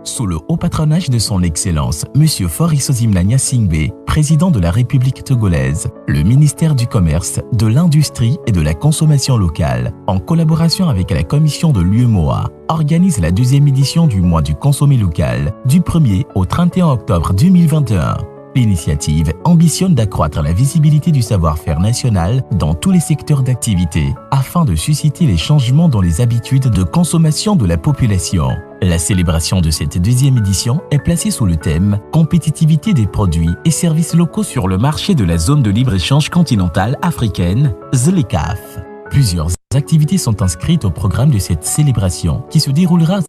Sous le haut patronage de son Excellence, M. Faure Issozimna Singbe, président de la République togolaise, le ministère du Commerce, de l'Industrie et de la Consommation locale, en collaboration avec la commission de l'UEMOA, organise la deuxième édition du mois du consommé local, du 1er au 31 octobre 2021. L'initiative ambitionne d'accroître la visibilité du savoir-faire national dans tous les secteurs d'activité, afin de susciter les changements dans les habitudes de consommation de la population. La célébration de cette deuxième édition est placée sous le thème « Compétitivité des produits et services locaux sur le marché de la zone de libre-échange continentale africaine, ZLECAf ». Plusieurs activités sont inscrites au programme de cette célébration qui se déroulera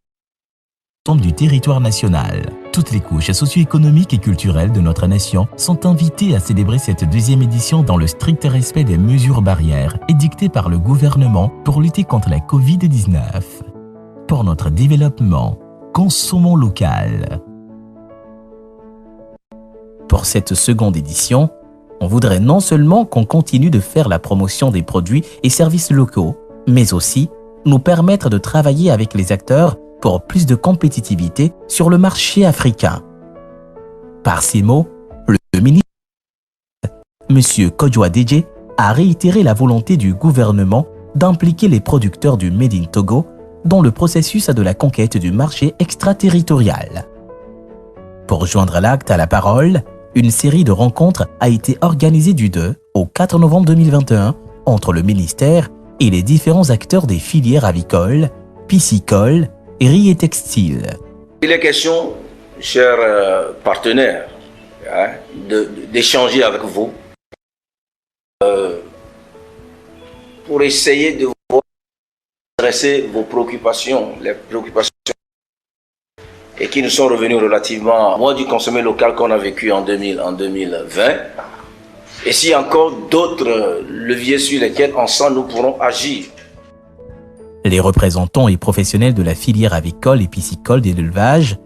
du territoire national. Toutes les couches socio-économiques et culturelles de notre nation sont invitées à célébrer cette deuxième édition dans le strict respect des mesures barrières édictées par le gouvernement pour lutter contre la Covid-19. Pour notre développement, consommons local. Pour cette seconde édition, on voudrait non seulement qu'on continue de faire la promotion des produits et services locaux, mais aussi nous permettre de travailler avec les acteurs pour plus de compétitivité sur le marché africain. Par ces mots, le ministre M. Kodjoa Deje a réitéré la volonté du gouvernement d'impliquer les producteurs du Made in Togo dans le processus de la conquête du marché extraterritorial. Pour joindre l'acte à la parole, une série de rencontres a été organisée du 2 au 4 novembre 2021 entre le ministère et les différents acteurs des filières avicoles, piscicoles, riz et textile. Il est question, chers partenaires, d'échanger avec vous pour essayer de vous adresser vos préoccupations, les préoccupations et qui nous sont revenues relativement au mois du consommé local qu'on a vécu en 2020. Et s'il y a encore d'autres leviers sur lesquels ensemble nous pourrons agir. Les représentants et professionnels de la filière avicole et piscicole de l'élevage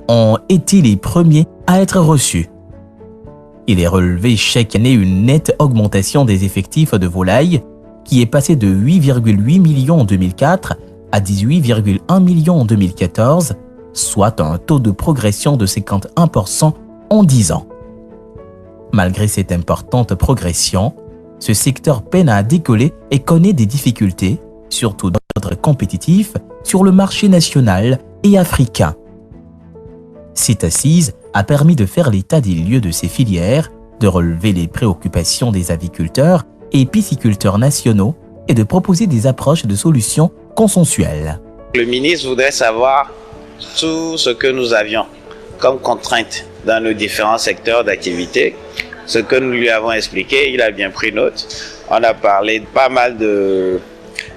ont été les premiers à être reçus. Il est relevé chaque année une nette augmentation des effectifs de volailles qui est passée de 8,8 millions en 2004 à 18,1 millions en 2014, soit un taux de progression de 51% en 10 ans. Malgré cette importante progression, ce secteur peine à décoller et connaît des difficultés, surtout d'ordre compétitif, sur le marché national et africain. Cette assise a permis de faire l'état des lieux de ces filières, de relever les préoccupations des aviculteurs et pisciculteurs nationaux et de proposer des approches de solutions consensuelles. Le ministre voudrait savoir tout ce que nous avions comme contraintes dans nos différents secteurs d'activité. Ce que nous lui avons expliqué, il a bien pris note. On a parlé de pas mal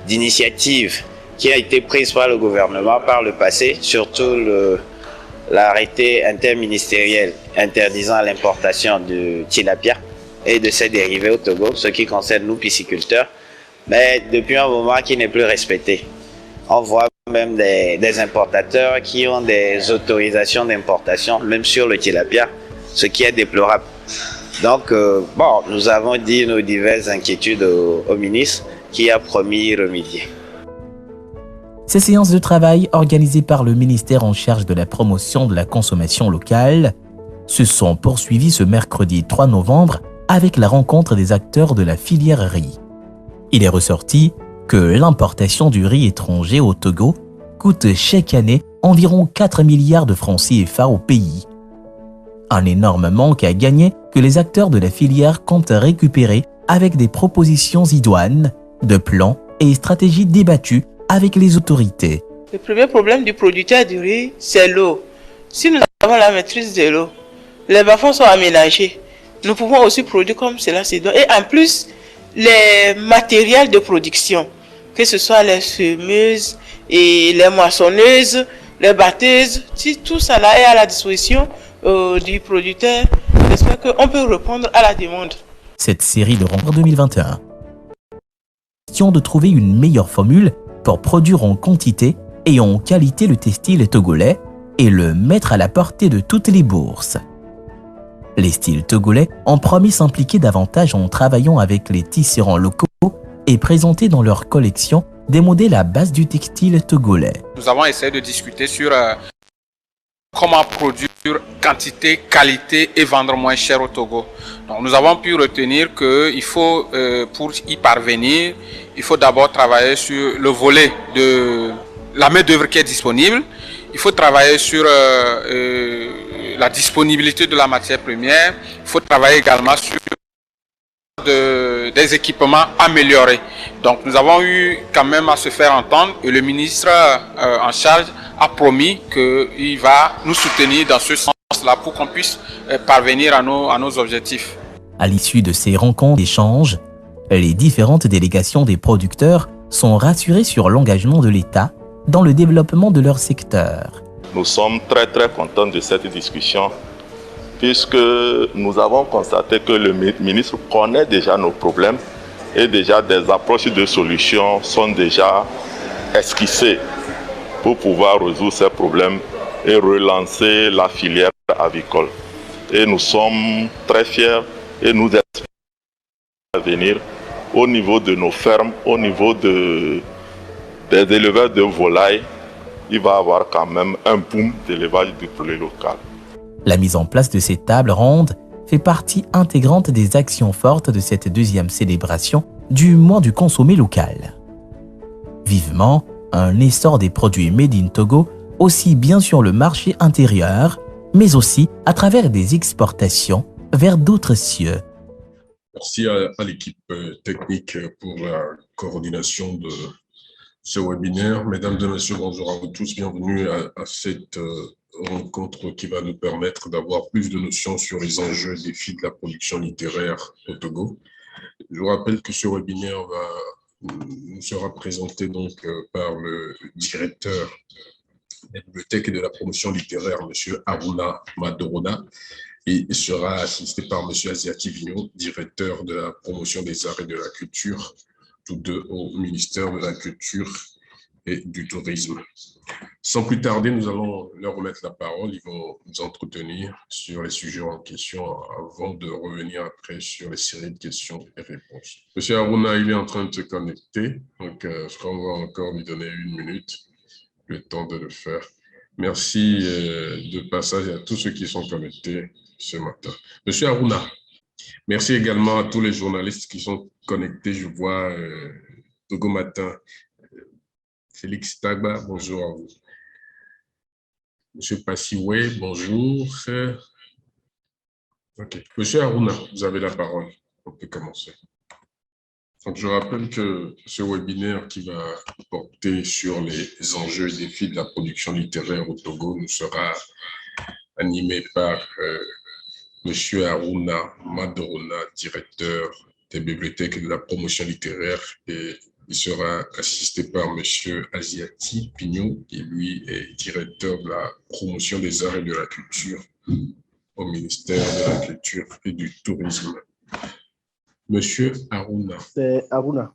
d'initiatives qui ont été prises par le gouvernement par le passé, surtout l'arrêté interministériel interdisant l'importation de tilapia et de ses dérivés au Togo, ce qui concerne nous pisciculteurs, mais depuis un moment qui n'est plus respecté. On voit même des importateurs qui ont des autorisations d'importation, même sur le tilapia, ce qui est déplorable. Donc, nous avons dit nos diverses inquiétudes au ministre qui a promis y remédier. Ces séances de travail organisées par le ministère en charge de la promotion de la consommation locale se sont poursuivies ce mercredi 3 novembre avec la rencontre des acteurs de la filière riz. Il est ressorti que l'importation du riz étranger au Togo coûte chaque année environ 4 milliards de francs CFA au pays. Un énorme manque à gagner que les acteurs de la filière comptent récupérer avec des propositions idoines, de plans et stratégies débattues avec les autorités. Le premier problème du producteur du riz, c'est l'eau. Si nous avons la maîtrise de l'eau, les bas-fonds sont aménagés. Nous pouvons aussi produire comme cela se doit. Et en plus, les matériels de production, que ce soit les semeuses et les moissonneuses, les batteuses, si tout ça là est à la disposition du producteur, j'espère qu'on peut répondre à la demande. Cette série de rencontres 2021 question de trouver une meilleure formule pour produire en quantité et en qualité le textile togolais et le mettre à la portée de toutes les bourses. Les styles togolais ont promis s'impliquer davantage en travaillant avec les tisserands locaux et présenter dans leur collection des modèles à base du textile togolais. Nous avons essayé de discuter sur comment produire quantité, qualité et vendre moins cher au Togo. Donc nous avons pu retenir qu'il faut, pour y parvenir, il faut d'abord travailler sur le volet de la main-d'œuvre qui est disponible. Il faut travailler sur la disponibilité de la matière première. Il faut travailler également sur des équipements améliorés. Donc nous avons eu quand même à se faire entendre et le ministre en charge a promis qu'il va nous soutenir dans ce sens-là pour qu'on puisse parvenir à nos objectifs. À l'issue de ces rencontres d'échanges, les différentes délégations des producteurs sont rassurées sur l'engagement de l'État dans le développement de leur secteur. Nous sommes très contents de cette discussion puisque nous avons constaté que le ministre connaît déjà nos problèmes et déjà des approches de solutions sont déjà esquissées pour pouvoir résoudre ces problèmes et relancer la filière avicole. Et nous sommes très fiers et nous espérons à venir au niveau de nos fermes, au niveau des éleveurs de volailles, il va y avoir quand même un boom d'élevage du poulet local. La mise en place de ces tables rondes fait partie intégrante des actions fortes de cette deuxième célébration du mois du consommé local. Vivement un essor des produits made in Togo, aussi bien sur le marché intérieur, mais aussi à travers des exportations vers d'autres cieux. Merci à l'équipe technique pour la coordination de ce webinaire. Mesdames et messieurs, bonjour à vous tous. Bienvenue à cette rencontre qui va nous permettre d'avoir plus de notions sur les enjeux et défis de la production littéraire au Togo. Je vous rappelle que ce webinaire nous sera présenté donc par le directeur des bibliothèques et de la promotion littéraire, M. Aruna Madorona, et sera assisté par M. Asiati Vigno, directeur de la promotion des arts et de la culture, tous deux au ministère de la Culture et du Tourisme. Sans plus tarder, nous allons leur remettre la parole. Ils vont nous entretenir sur les sujets en question avant de revenir après sur les séries de questions et réponses. Monsieur Aruna, il est en train de se connecter, donc je crois qu'on va encore lui donner 1 minute, le temps de le faire. Merci de passage à tous ceux qui sont connectés ce matin. Monsieur Aruna, merci également à tous les journalistes qui sont connectés. Je vois Togo Matin, Félix Tagba, bonjour à vous. Monsieur Passioué, bonjour. Ok. Monsieur Aruna, vous avez la parole. On peut commencer. Donc, je rappelle que ce webinaire qui va porter sur les enjeux et défis de la production littéraire au Togo nous sera animé par Monsieur Aruna Madorona, directeur des bibliothèques et de la promotion littéraire, et il sera assisté par Monsieur Asiati Pignon, qui lui est directeur de la promotion des arts et de la culture au ministère de la Culture et du Tourisme. Monsieur Aruna. C'est Aruna.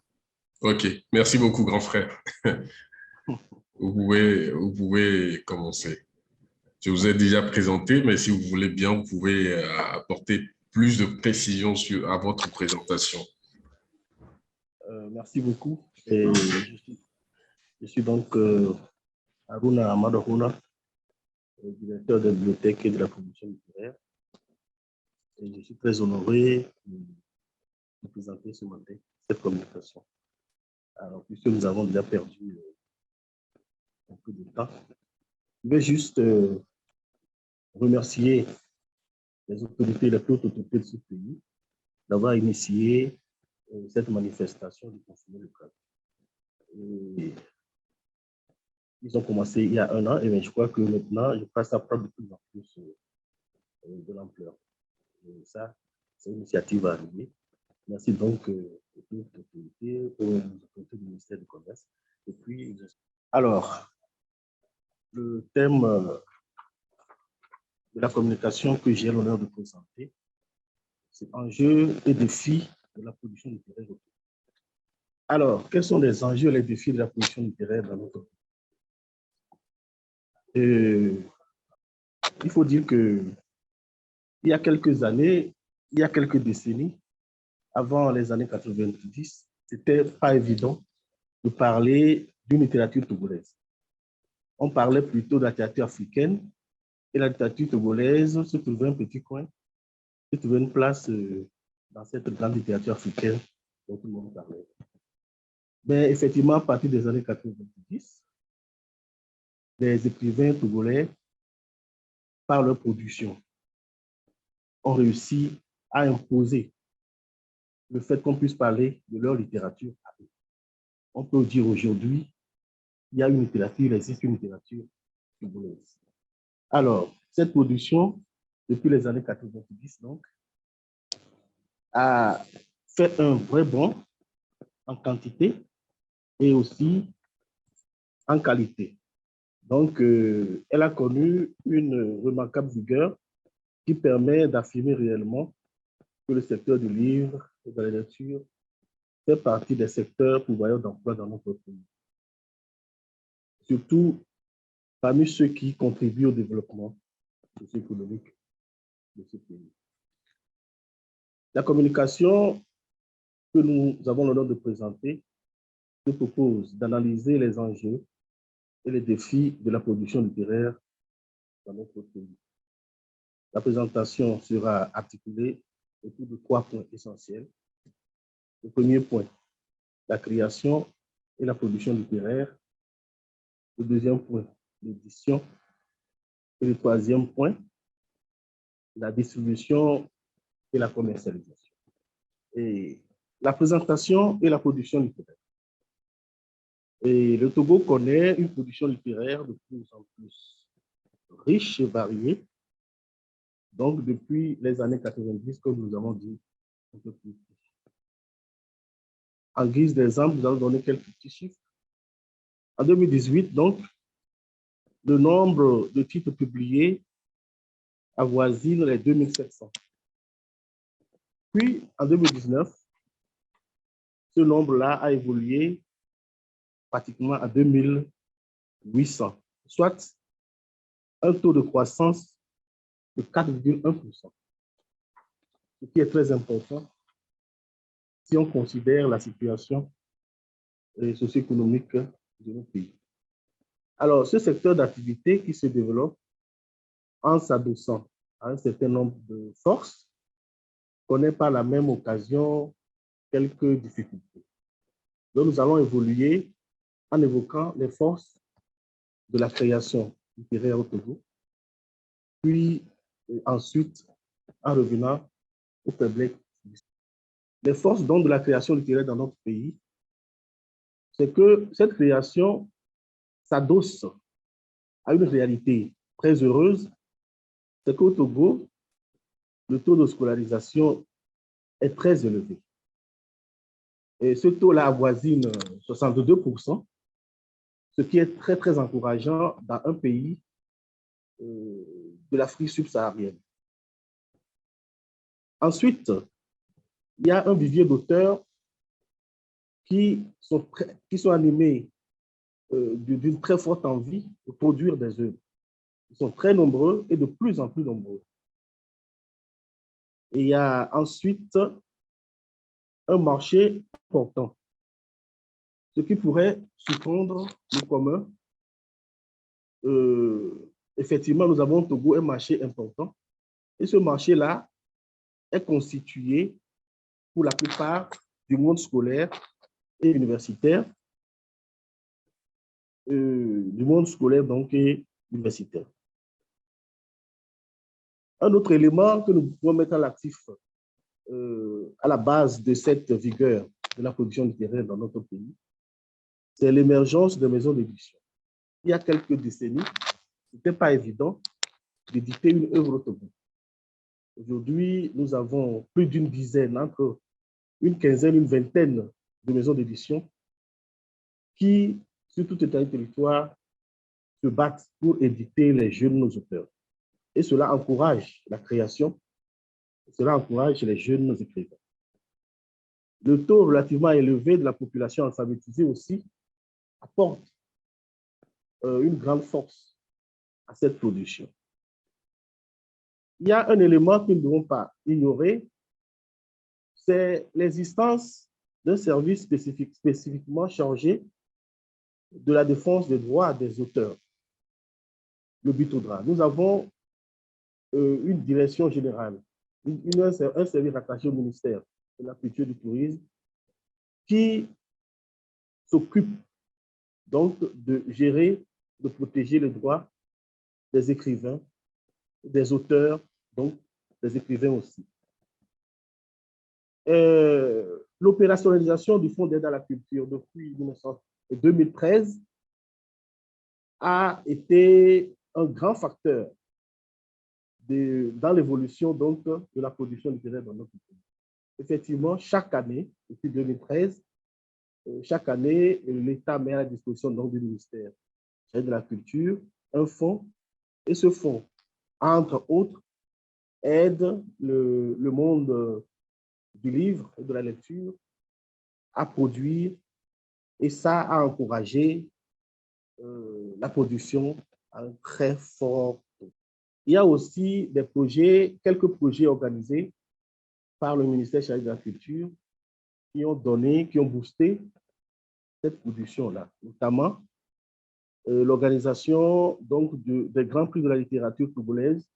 Ok, merci beaucoup, grand frère. Vous pouvez commencer. Je vous ai déjà présenté, mais si vous voulez bien, vous pouvez apporter plus de précision à votre présentation. Merci beaucoup. Et je suis donc Aruna Madorona, directeur de la bibliothèque et de la promotion littéraire. Et je suis très honoré de présenter ce matin cette communication. Alors, puisque nous avons déjà perdu un peu de temps, je vais juste remercier les autorités, les plus hautes autorités de ce pays d'avoir initié cette manifestation du consommé local. Et ils ont commencé il y a 1 an, et je crois que maintenant, je passe à prendre de plus en plus de l'ampleur. Et ça, c'est une initiative à arriver. Merci donc aux autorités, aux autorités du ministère du Commerce. Et puis, alors, le thème de la communication que j'ai l'honneur de présenter, c'est enjeux et défis de la production littéraire. Alors, quels sont les enjeux et les défis de la production littéraire dans notre pays? Il faut dire que il y a quelques années, il y a quelques décennies, avant les années 90, ce n'était pas évident de parler d'une littérature togolaise. On parlait plutôt de la littérature africaine et la littérature togolaise se trouvait un petit coin, se trouvait une place dans cette grande littérature africaine dont tout le monde parlait. Mais effectivement, à partir des années 90, les écrivains togolais, par leur production, ont réussi à imposer le fait qu'on puisse parler de leur littérature. On peut dire aujourd'hui, il y a une littérature, il existe une littérature togolaise. Alors, cette production, depuis les années 90, donc, a fait un vrai bond en quantité et aussi en qualité. Donc, elle a connu une remarquable vigueur qui permet d'affirmer réellement que le secteur du livre et de la lecture fait partie des secteurs pourvoyeurs d'emploi dans notre pays. Surtout parmi ceux qui contribuent au développement socio-économique de ce pays. La communication que nous avons l'honneur de présenter se propose d'analyser les enjeux et les défis de la production littéraire dans notre pays. La présentation sera articulée autour de 3 points essentiels. Le premier point, la création et la production littéraire. Le deuxième point, l'édition. Et le troisième point, la distribution et la commercialisation. Et la présentation et la production littéraire. Et le Togo connaît une production littéraire de plus en plus riche et variée. Donc, depuis les années 90, comme nous avons dit, un peu plus. En guise d'exemple, nous allons donner quelques petits chiffres. En 2018, donc, le nombre de titres publiés avoisine les 2700. Puis, en 2019, ce nombre-là a évolué pratiquement à 2800, soit un taux de croissance de 4,1%, ce qui est très important si on considère la situation socio-économique de nos pays. Alors, ce secteur d'activité qui se développe en s'adossant à un certain nombre de forces connaît par la même occasion quelques difficultés. Donc, nous allons évoluer en évoquant les forces de la création littéraire au Togo, puis ensuite en revenant au faiblesses. Les forces donc de la création littéraire dans notre pays, c'est que cette création s'adosse à une réalité très heureuse, c'est qu'au Togo, le taux de scolarisation est très élevé. Et ce taux-là avoisine 62%, ce qui est très, très encourageant dans un pays de l'Afrique subsaharienne. Ensuite, il y a un vivier d'auteurs qui sont animés d'une très forte envie de produire des œuvres. Ils sont très nombreux et de plus en plus nombreux. Et il y a ensuite un marché important, ce qui pourrait surprendre le commun. Effectivement, nous avons au Togo un marché important et ce marché-là est constitué pour la plupart du monde scolaire et universitaire, du monde scolaire donc et universitaire. Un autre élément que nous pouvons mettre à l'actif à la base de cette vigueur de la production littéraire dans notre pays, c'est l'émergence de maisons d'édition. Il y a quelques décennies, ce n'était pas évident d'éditer une œuvre au Togo. Aujourd'hui, nous avons plus d'une dizaine, entre une quinzaine, une vingtaine de maisons d'édition qui, sur tout état du territoire, se battent pour éditer les jeunes auteurs. Et cela encourage la création, cela encourage les jeunes écrivains. Le taux relativement élevé de la population alphabétisée aussi apporte une grande force à cette production. Il y a un élément que nous ne devons pas ignorer, c'est l'existence d'un service spécifiquement chargé de la défense des droits des auteurs, le BITODRA. Nous avons une direction générale, un service rattaché au ministère de la Culture et du Tourisme qui s'occupe donc de gérer, de protéger les droits des écrivains, des auteurs, donc des écrivains aussi. L'opérationnalisation du Fonds d'aide à la culture depuis 2013 a été un grand facteur dans l'évolution donc de la production littéraire dans notre pays. Effectivement, chaque année, depuis 2013, chaque année, l'État met à la disposition donc, du ministère de la Culture un fonds, et ce fonds, entre autres, aide le monde du livre et de la lecture à produire, et ça a encouragé la production à un très fort taux. Il y a aussi des projets, quelques projets organisés par le ministère chargé de la Culture qui ont boosté cette production-là, notamment l'organisation des Grands Prix de la littérature togolaise,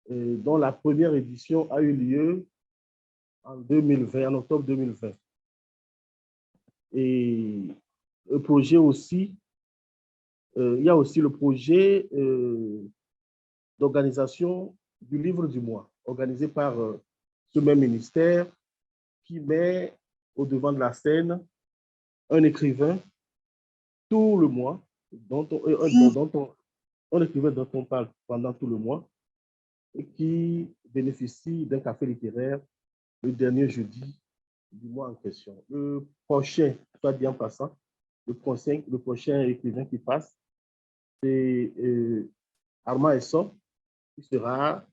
dont la première édition a eu lieu en octobre 2020. Et le projet aussi, il y a aussi le projet d'organisation du livre du mois, organisé par ce même ministère, qui met au devant de la scène un écrivain tout le mois, un écrivain dont on parle pendant tout le mois, et qui bénéficie d'un café littéraire le dernier jeudi du mois en question. Le prochain, soit dit en passant, le prochain écrivain qui passe, c'est Armand Esson, qui sera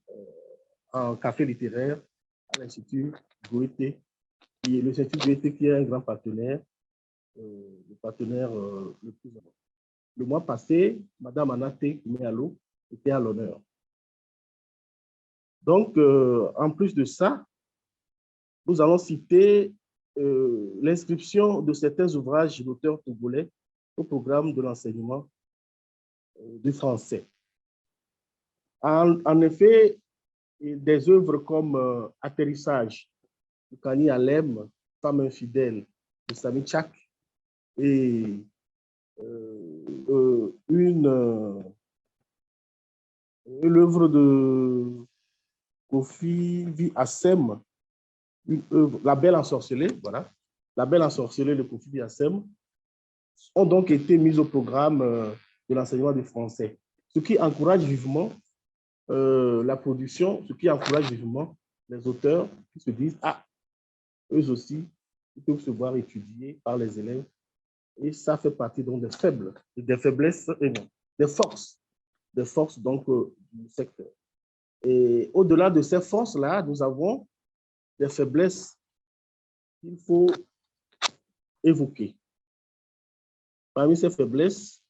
en café littéraire à l'Institut Goethe, l'Institut Goethe qui est un grand partenaire, le partenaire le plus important. Le mois passé, Mme Anate Kumealo était à l'honneur. Donc, en plus de ça, nous allons citer l'inscription de certains ouvrages d'auteurs togolais au programme de l'enseignement du français. En effet, des œuvres comme Atterrissage de Kani Alem, Femme infidèle de Sami Tchak, et l'œuvre de Kofi Vi Assem, La Belle Ensorcelée, voilà, La Belle Ensorcelée de Kofi Vi Assem, ont donc été mises au programme de l'enseignement du français, ce qui encourage vivement la production, ce qui encourage vivement les auteurs qui se disent, ah, eux aussi, ils peuvent se voir étudiés par les élèves, et ça fait partie donc des faiblesses, et non, des forces donc du secteur. Et au-delà de ces forces-là, nous avons des faiblesses qu'il faut évoquer. Parmi ces faiblesses,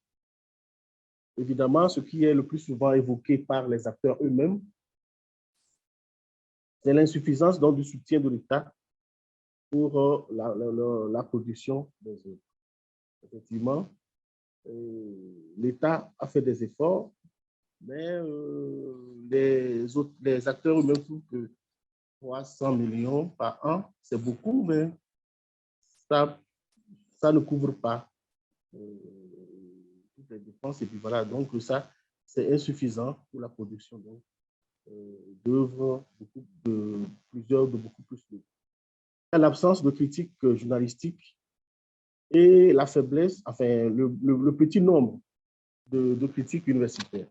évidemment, ce qui est le plus souvent évoqué par les acteurs eux-mêmes, c'est l'insuffisance du soutien de l'État pour la production des œuvres. Effectivement, l'État a fait des efforts, mais les acteurs eux-mêmes trouvent que 300 millions par an, c'est beaucoup, mais ça ne couvre pas toutes les dépenses. Et puis voilà, donc ça, c'est insuffisant pour la production d'œuvres, de beaucoup plus d'œuvres. L'absence de critiques journalistiques et la faiblesse, enfin, le petit nombre de critiques universitaires.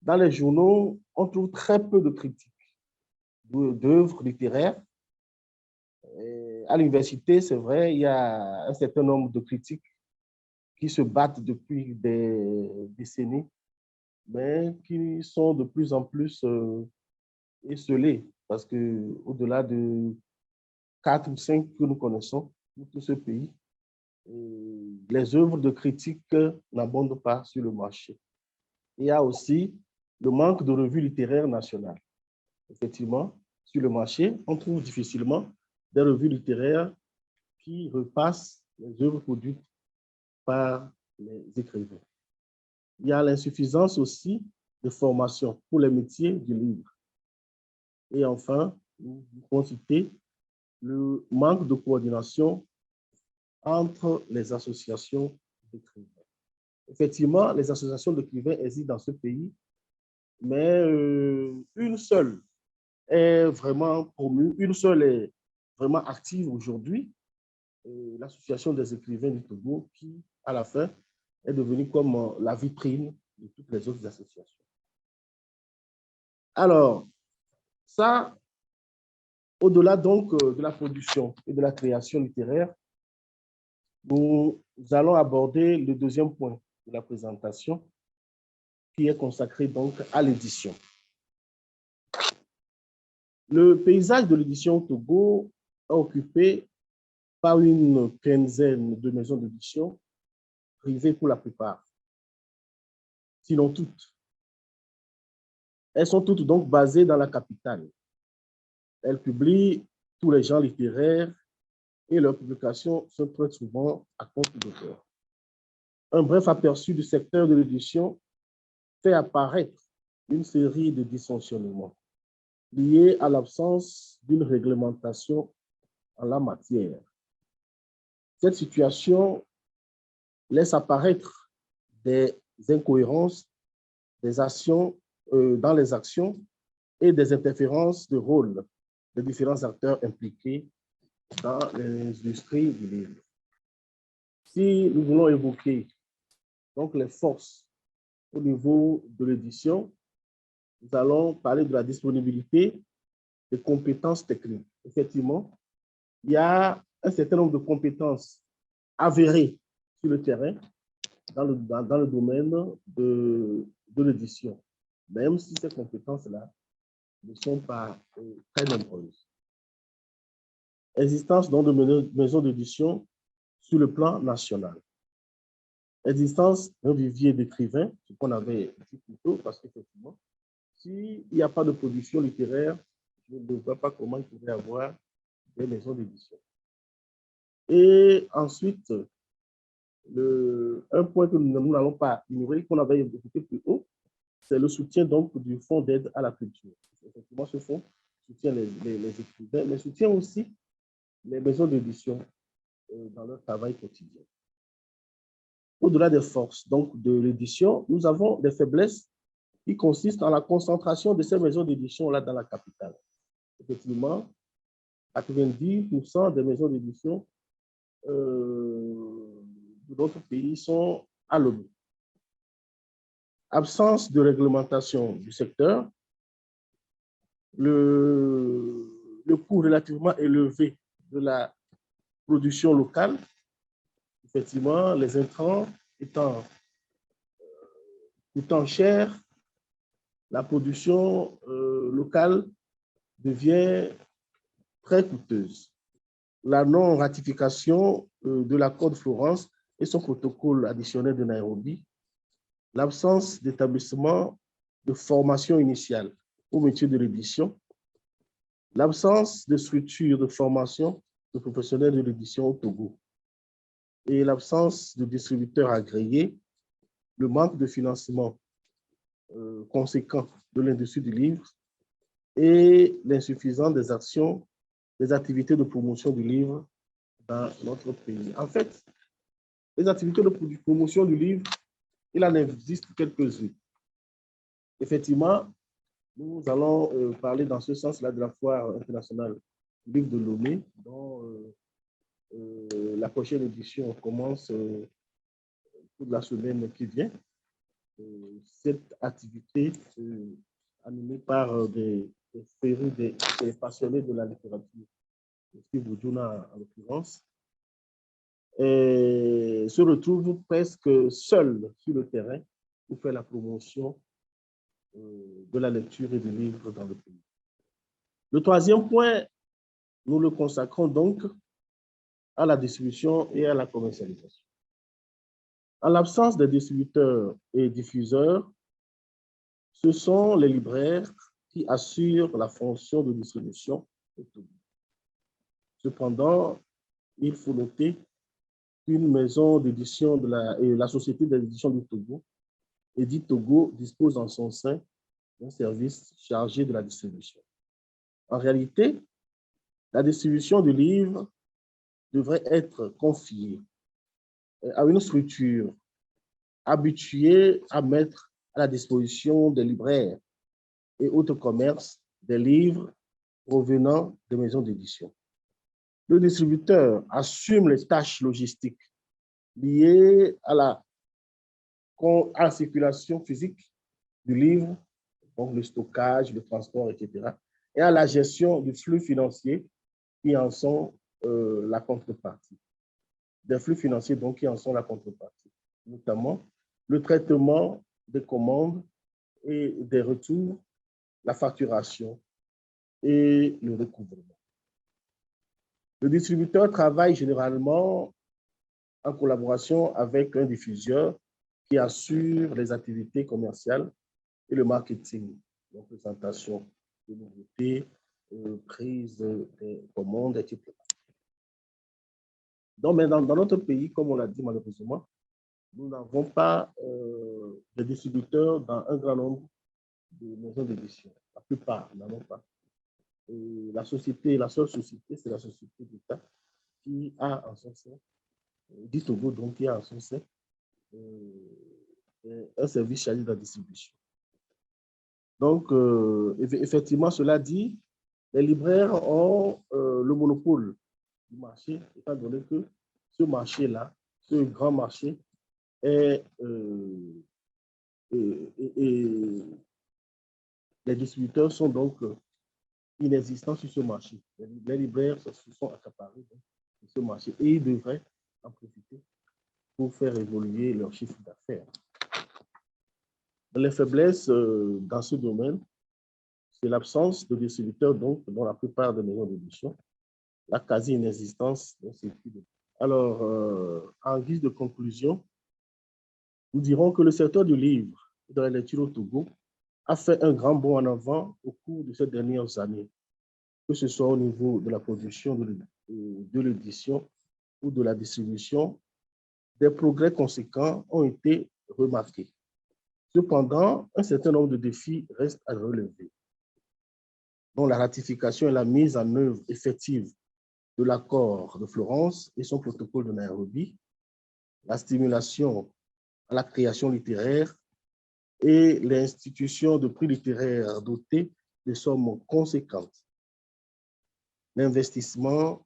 Dans les journaux, on trouve très peu de critiques d'œuvres littéraires. Et à l'université, c'est vrai, il y a un certain nombre de critiques qui se battent depuis des décennies, mais qui sont de plus en plus esselées, parce qu'au-delà de 4 ou 5 que nous connaissons, dans tout ce pays, les œuvres de critique n'abondent pas sur le marché. Il y a aussi le manque de revues littéraires nationales. Effectivement, sur le marché, on trouve difficilement des revues littéraires qui repassent les œuvres produites par les écrivains. Il y a l'insuffisance aussi de formation pour les métiers du livre. Et enfin, nous pouvons citer le manque de coordination entre les associations d'écrivains. Effectivement, les associations d'écrivains existent dans ce pays, mais une seule est vraiment promue, une seule est vraiment active aujourd'hui, l'association des écrivains du Togo, qui, à la fin, est devenue comme la vitrine de toutes les autres associations. Alors, ça, au-delà donc de la production et de la création littéraire, nous allons aborder le deuxième point de la présentation, qui est consacré donc à l'édition. Le paysage de l'édition au Togo est occupé par une quinzaine de maisons d'édition, privées pour la plupart, sinon toutes. Elles sont toutes donc basées dans la capitale. Elles publient tous les genres littéraires et leurs publications sont très souvent à compte d'auteur. Un bref aperçu du secteur de l'édition fait apparaître une série de dysfonctionnements liés à l'absence d'une réglementation en la matière. Cette situation laisse apparaître des incohérences dans les actions et des interférences de rôle des différents acteurs impliqués dans l'industrie du livre. Si nous voulons évoquer donc les forces au niveau de l'édition, nous allons parler de la disponibilité des compétences techniques. Effectivement, il y a un certain nombre de compétences avérées sur le terrain dans le domaine de l'édition, même si ces compétences-là ne sont pas très nombreuses. Existence donc de maisons d'édition sur le plan national. Existence d'un vivier d'écrivains, ce qu'on avait dit plus tôt, parce qu'effectivement, s'il n'y a pas de production littéraire, je ne vois pas comment il pourrait y avoir des maisons d'édition. Et ensuite, un point que nous n'allons pas ignorer, qu'on avait évoqué plus haut, c'est le soutien donc du Fonds d'aide à la culture. Effectivement, ce fonds soutient les écrivains, mais soutient aussi les maisons d'édition dans leur travail quotidien. Au-delà des forces donc, de l'édition, nous avons des faiblesses qui consistent en la concentration de ces maisons d'édition-là dans la capitale. Effectivement, 90% des maisons d'édition de notre pays sont à Lomé. Absence de réglementation du secteur, le coût relativement élevé de la production locale, effectivement, les intrants coûtant cher, la production locale devient très coûteuse. La non-ratification de l'accord de Florence et son protocole additionnel de Nairobi, l'absence d'établissement de formation initiale au métier de l'édition, l'absence de structure de formation de professionnels de l'édition au Togo et l'absence de distributeurs agréés, le manque de financement conséquent de l'industrie du livre et l'insuffisance des actions, des activités de promotion du livre dans notre pays. En fait, les activités de promotion du livre, il en existe quelques-unes. Effectivement, nous allons parler dans ce sens-là de la foire internationale du livre de Lomé, dont la prochaine édition commence toute la semaine qui vient. Cette activité animée par des passionnés de la littérature, Steve Boudjouna en l'occurrence, se retrouve presque seul sur le terrain pour faire la promotion de la lecture et des livres dans le pays. Le troisième point, nous le consacrons donc à la distribution et à la commercialisation. En l'absence de distributeurs et diffuseurs, ce sont les libraires qui assurent la fonction de distribution au Togo. Cependant, il faut noter qu'une maison d'édition et la Société d'édition du Togo Edit Togo dispose en son sein d'un service chargé de la distribution. En réalité, la distribution du livre devrait être confiée à une structure habituée à mettre à la disposition des libraires et autres commerces des livres provenant des maisons d'édition. Le distributeur assume les tâches logistiques liées à la circulation physique du livre, donc le stockage, le transport, etc., et à la gestion du flux financier qui en sont la contrepartie. Des flux financiers donc qui en sont la contrepartie, notamment le traitement des commandes et des retours, la facturation et le recouvrement. Le distributeur travaille généralement en collaboration avec un diffuseur qui assure les activités commerciales et le marketing, donc présentation de nouveautés, prise des commandes, etc. Donc, mais dans notre pays, comme on l'a dit malheureusement, nous n'avons pas de distributeurs dans un grand nombre de maisons d'édition. La plupart n'en ont pas. Et la seule société, c'est la société d'État qui a en son sein, dit Togo, donc qui a en son sein un service chargé de la distribution. Donc, effectivement, cela dit, les libraires ont le monopole du marché, étant donné que ce marché-là, ce grand marché, et les distributeurs sont donc inexistants sur ce marché. Les libraires se sont accaparés de ce marché et ils devraient en profiter pour faire évoluer leur chiffre d'affaires. Les faiblesses dans ce domaine, c'est l'absence de distributeurs donc, dans la plupart des maisons d'édition, la quasi-inexistence d'un circuit. Alors, en guise de conclusion, nous dirons que le secteur du livre et de la lecture au Togo a fait un grand bond en avant au cours de ces dernières années, que ce soit au niveau de la production de l'édition ou de la distribution. Des progrès conséquents ont été remarqués. Cependant, un certain nombre de défis restent à relever, dont la ratification et la mise en œuvre effective de l'accord de Florence et son protocole de Nairobi, la stimulation à la création littéraire et l'institution de prix littéraires dotés de sommes conséquentes, l'investissement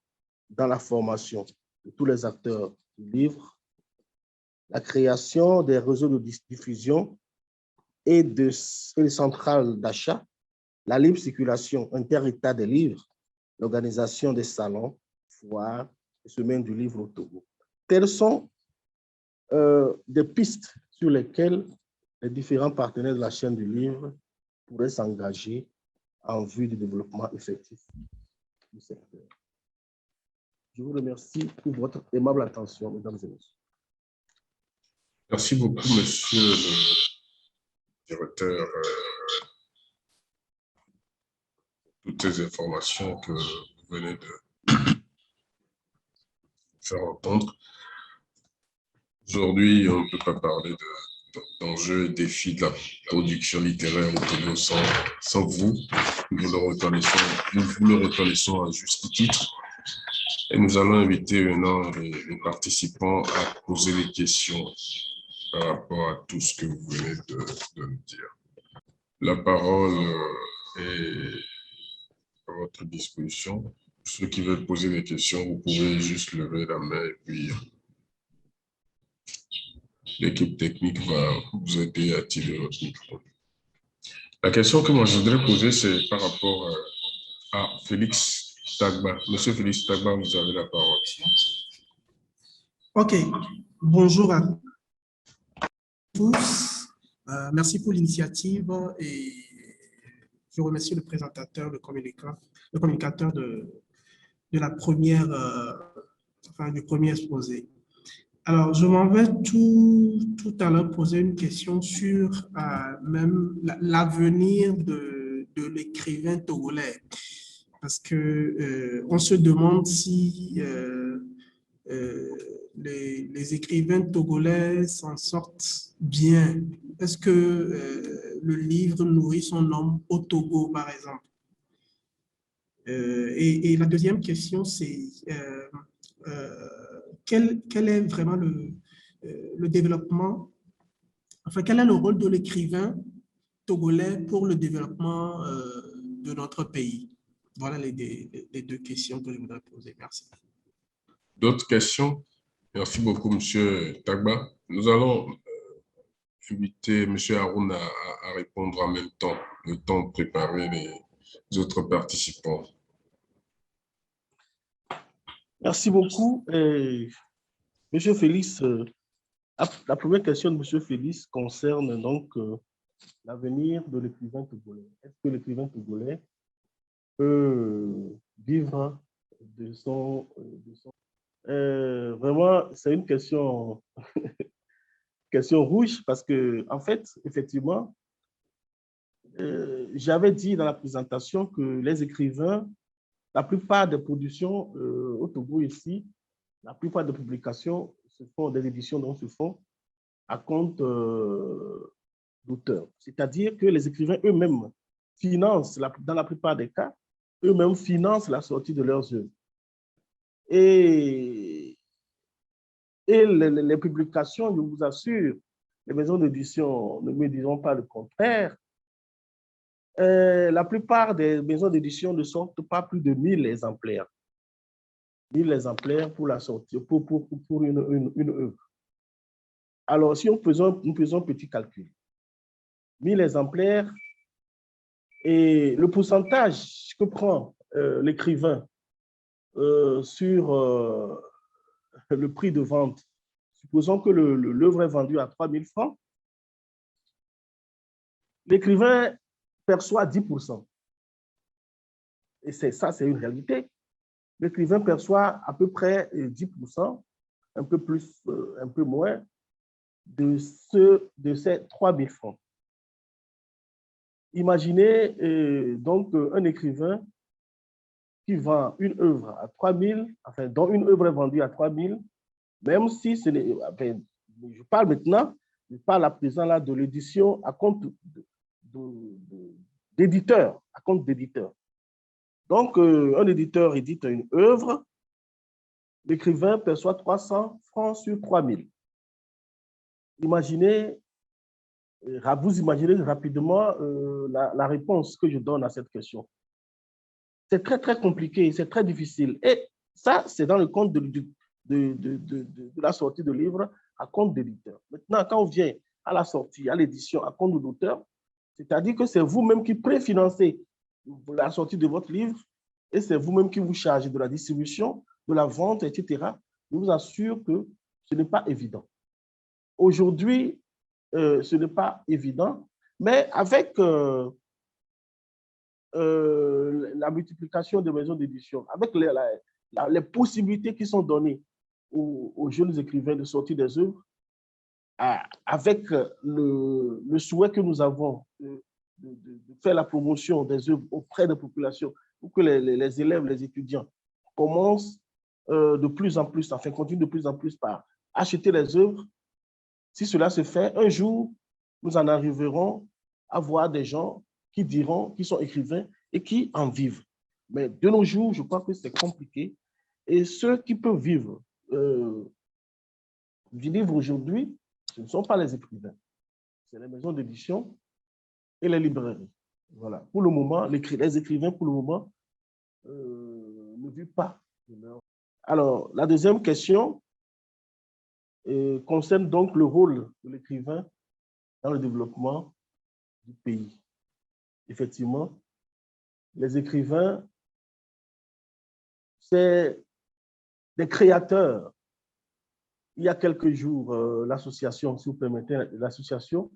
dans la formation de tous les acteurs du livre, la création des réseaux de diffusion et des centrales d'achat, la libre circulation inter-État des livres, l'organisation des salons, foires et semaines du livre au Togo. Telles sont des pistes sur lesquelles les différents partenaires de la chaîne du livre pourraient s'engager en vue du développement effectif du secteur. Je vous remercie pour votre aimable attention, mesdames et messieurs. Merci beaucoup, monsieur le directeur, toutes ces informations que vous venez de faire entendre. Aujourd'hui, on ne peut pas parler d'enjeux et défis de la production littéraire au Togo sans vous. Nous le reconnaissons à juste titre. Et nous allons inviter maintenant les participants à poser des questions par rapport à tout ce que vous venez de nous dire. La parole est à votre disposition. Ceux qui veulent poser des questions, vous pouvez juste lever la main et puis l'équipe technique va vous aider à activer votre micro. La question que moi je voudrais poser, c'est par rapport à Félix Tagba. Monsieur Félix Tagba, vous avez la parole. OK. Bonjour à tous. Merci pour l'initiative et je remercie le présentateur, le communicateur de la première, du premier exposé. Alors, je m'en vais tout à l'heure poser une question sur même l'avenir de l'écrivain togolais. Parce que on se demande si les écrivains togolais s'en sortent bien? Est-ce que le livre nourrit son homme au Togo, par exemple? Et la deuxième question, c'est quel est vraiment le développement, enfin, quel est le rôle de l'écrivain togolais pour le développement de notre pays? Voilà les deux questions que je voudrais poser. Merci. D'autres questions? Merci beaucoup, M. Tagba. Nous allons inviter M. Haroun à répondre en même temps, le temps de préparer les autres participants. Merci beaucoup. Monsieur Félix, la première question de Monsieur Félix concerne donc l'avenir de l'écrivain togolais. Est-ce que l'écrivain togolais peut vivre de son... vraiment, c'est une question, question rouge parce que, en fait, effectivement, j'avais dit dans la présentation que les écrivains, la plupart des productions au Togo ici, la plupart des publications se font, des éditions donc se font à compte d'auteurs. C'est-à-dire que les écrivains eux-mêmes financent, dans la plupart des cas, eux-mêmes financent la sortie de leurs œuvres. Et les publications, je vous assure, les maisons d'édition ne me diront pas le contraire. La plupart des maisons d'édition ne sortent pas plus de 1000 exemplaires. 1000 exemplaires pour la sortie, pour une œuvre. Alors, si nous faisons un petit calcul, 1000 exemplaires et le pourcentage que prend l'écrivain sur le prix de vente, supposons que l'œuvre est vendue à 3000 francs, l'écrivain perçoit 10%. Et ça, c'est une réalité. L'écrivain perçoit à peu près 10%, un peu plus, un peu moins, de ces 3000 francs. Imaginez donc un écrivain qui vend une œuvre à 3000, enfin, dont une œuvre est vendue à 3000, même si ce n'est, enfin, je parle maintenant, je parle à présent là de l'édition à compte d'éditeur, à compte d'éditeur. Donc, un éditeur édite une œuvre, l'écrivain perçoit 300 francs sur 3000. Imaginez, vous imaginez rapidement la réponse que je donne à cette question. C'est très, très compliqué, c'est très difficile. Et ça, c'est dans le compte de la sortie de livre à compte d'éditeur. Maintenant, quand on vient à la sortie, à l'édition, à compte d'auteur, c'est-à-dire que c'est vous-même qui préfinancez la sortie de votre livre et c'est vous-même qui vous chargez de la distribution, de la vente, etc. Je vous assure que ce n'est pas évident. Aujourd'hui, ce n'est pas évident, mais avec la multiplication des maisons d'édition, avec les possibilités qui sont données aux jeunes écrivains de sortir des œuvres, avec le souhait que nous avons de faire la promotion des œuvres auprès des populations pour que les élèves, les étudiants commencent de plus en plus, enfin continuent de plus en plus par acheter les œuvres. Si cela se fait, un jour, nous en arriverons à voir des gens qui diront qu'ils sont écrivains et qui en vivent. Mais de nos jours, je crois que c'est compliqué. Et ceux qui peuvent vivre du livre aujourd'hui, ce ne sont pas les écrivains. C'est les maisons d'édition et les librairies. Voilà. Pour le moment, les écrivains, pour le moment, ne vivent pas. Alors, la deuxième question concerne donc le rôle de l'écrivain dans le développement du pays. Effectivement, les écrivains, c'est des créateurs. Il y a quelques jours, l'association, si vous permettez, l'association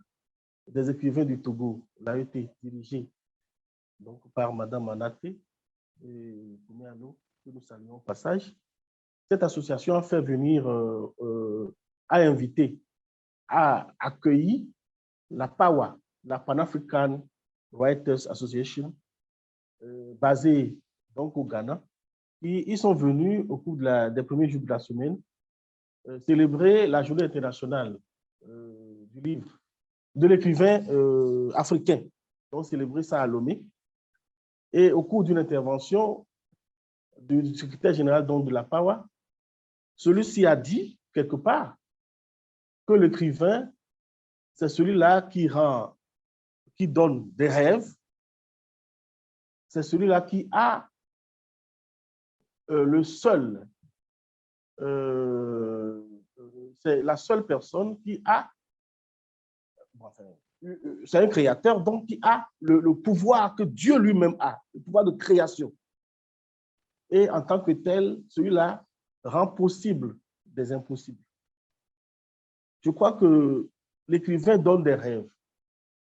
des écrivains du Togo a été dirigée donc, par Madame Manaté et Koumiano, que nous saluons au passage. Cette association a fait venir, a invité, a accueilli la PAWA, la Pan-African Writers Association, basée donc au Ghana, ils sont venus au cours des premiers jours de la semaine célébrer la journée internationale du livre, de l'écrivain africain. Ils ont célébré ça à Lomé. Et au cours d'une intervention du secrétaire général de la PAWA, celui-ci a dit, quelque part, que l'écrivain, c'est celui-là qui donne des rêves, c'est celui-là qui a c'est la seule personne qui a, c'est un créateur, donc qui a le pouvoir que Dieu lui-même a, le pouvoir de création. Et en tant que tel, celui-là rend possible des impossibles. Je crois que l'écrivain donne des rêves.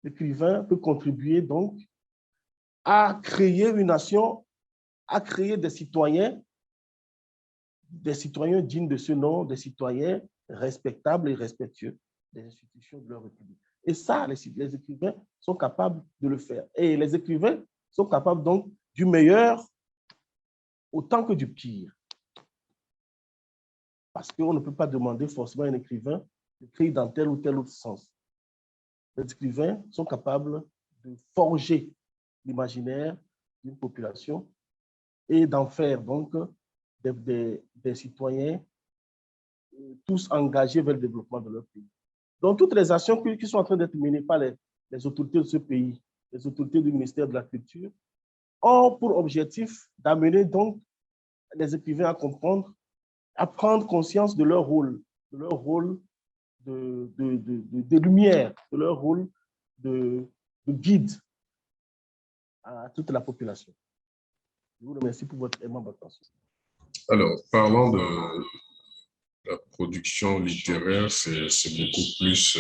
L'écrivain peut contribuer donc à créer une nation, à créer des citoyens dignes de ce nom, des citoyens respectables et respectueux des institutions de leur République. Et ça, les écrivains sont capables de le faire. Et les écrivains sont capables donc du meilleur autant que du pire. Parce qu'on ne peut pas demander forcément à un écrivain d'écrire dans tel ou tel autre sens. Les écrivains sont capables de forger l'imaginaire d'une population et d'en faire donc des citoyens tous engagés vers le développement de leur pays. Donc, toutes les actions qui sont en train d'être menées par les autorités de ce pays, les autorités du ministère de la Culture, ont pour objectif d'amener donc les écrivains à comprendre, à prendre conscience de leur rôle de lumière, de leur rôle de guide à toute la population. Je vous remercie pour votre aimable attention. Alors, parlant de la production littéraire, c'est beaucoup plus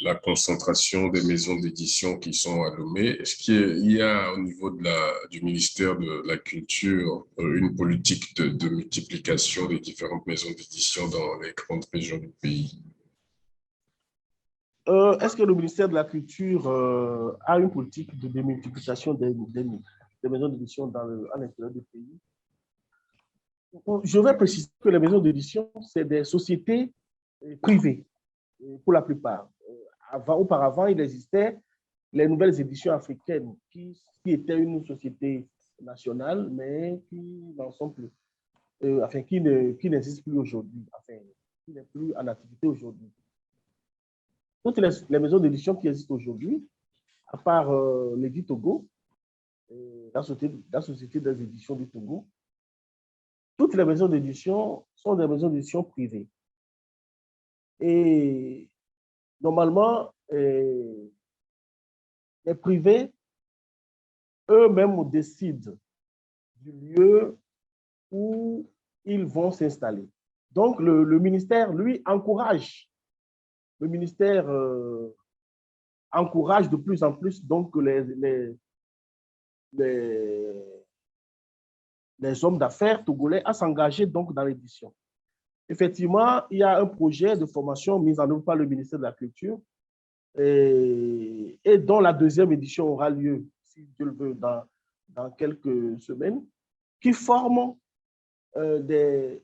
la concentration des maisons d'édition qui sont à Lomé. Est-ce qu'il y a au niveau du ministère de la Culture une politique de multiplication des différentes maisons d'édition dans les grandes régions du pays? Est-ce que le ministère de la Culture a une politique de démultiplication des maisons d'édition à l'intérieur du pays? Je vais préciser que les maisons d'édition, c'est des sociétés privées, pour la plupart. Auparavant, il existait les nouvelles éditions africaines, qui étaient une société nationale, mais qui n'en sont plus, qui n'existent plus aujourd'hui, qui n'est plus en activité aujourd'hui. Toutes les maisons d'édition qui existent aujourd'hui, à part l'Édit Togo, la société des éditions du Togo, toutes les maisons d'édition sont des maisons d'édition privées. Et normalement, les privés, eux-mêmes décident du lieu où ils vont s'installer. Donc, le ministère, lui, encourage. Le ministère encourage de plus en plus donc les hommes d'affaires togolais à s'engager donc dans l'édition. Effectivement, il y a un projet de formation mis en œuvre par le ministère de la Culture et dont la deuxième édition aura lieu, si Dieu le veut, dans quelques semaines, qui forme des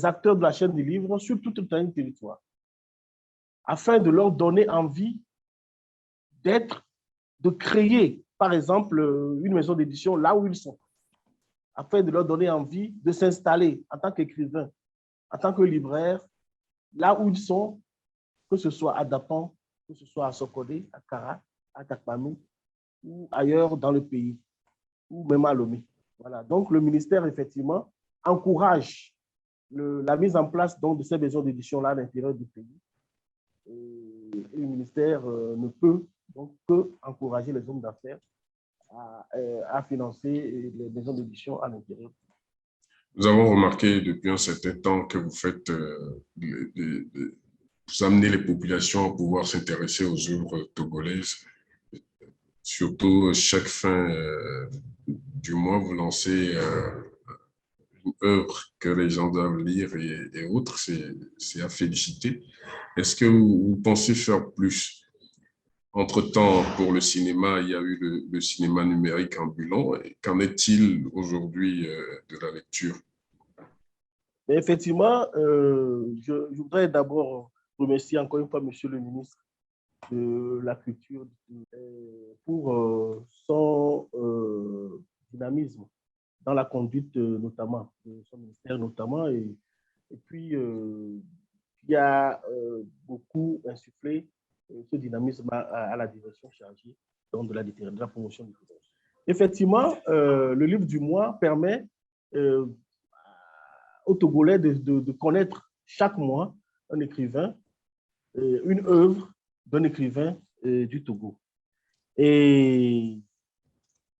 acteurs de la chaîne du livre sur tout le territoire, afin de leur donner envie de créer, par exemple, une maison d'édition là où ils sont, afin de leur donner envie de s'installer en tant qu'écrivain, en tant que libraire, là où ils sont, que ce soit à Dapan, que ce soit à Sokodé, à Kara, à Takpamou, ou ailleurs dans le pays, ou même à Lomé. Voilà. Donc, le ministère, effectivement, encourage la mise en place donc, de ces maisons d'édition-là à l'intérieur du pays. Et le ministère ne peut donc que encourager les hommes d'affaires à financer les maisons d'édition à l'intérieur. Nous avons remarqué depuis un certain temps que vous faites, vous amenez les populations à pouvoir s'intéresser aux œuvres togolaises. Surtout, chaque fin du mois, vous lancez une œuvre que les gens doivent lire et autres. C'est à féliciter. Est-ce que vous pensez faire plus Entre-temps, pour le cinéma, il y a eu le cinéma numérique ambulant. Qu'en est-il aujourd'hui de la lecture? Mais effectivement, je voudrais d'abord remercier encore une fois Monsieur le ministre de la Culture pour son dynamisme dans la conduite notamment de son ministère notamment et puis qui a beaucoup insufflé ce dynamisme à la direction chargée donc de la littérature, de la promotion du littérature. Effectivement, le livre du mois permet aux Togolais de connaître chaque mois un écrivain, une œuvre d'un écrivain du Togo. Et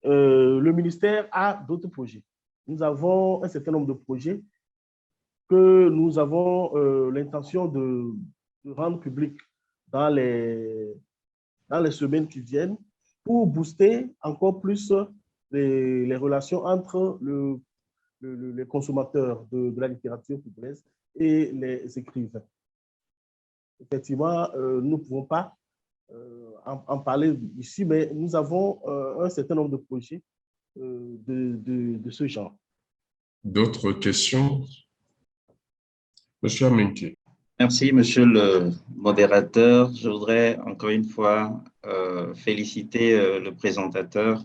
le ministère a d'autres projets. Nous avons un certain nombre de projets que nous avons l'intention de rendre publics dans les semaines qui viennent pour booster encore plus les relations entre les consommateurs de la littérature togolaise et les écrivains. Effectivement, nous ne pouvons pas en parler ici, mais nous avons un certain nombre de projets de ce genre. D'autres questions? Monsieur Amenke. Merci, monsieur le modérateur. Je voudrais encore une fois féliciter le présentateur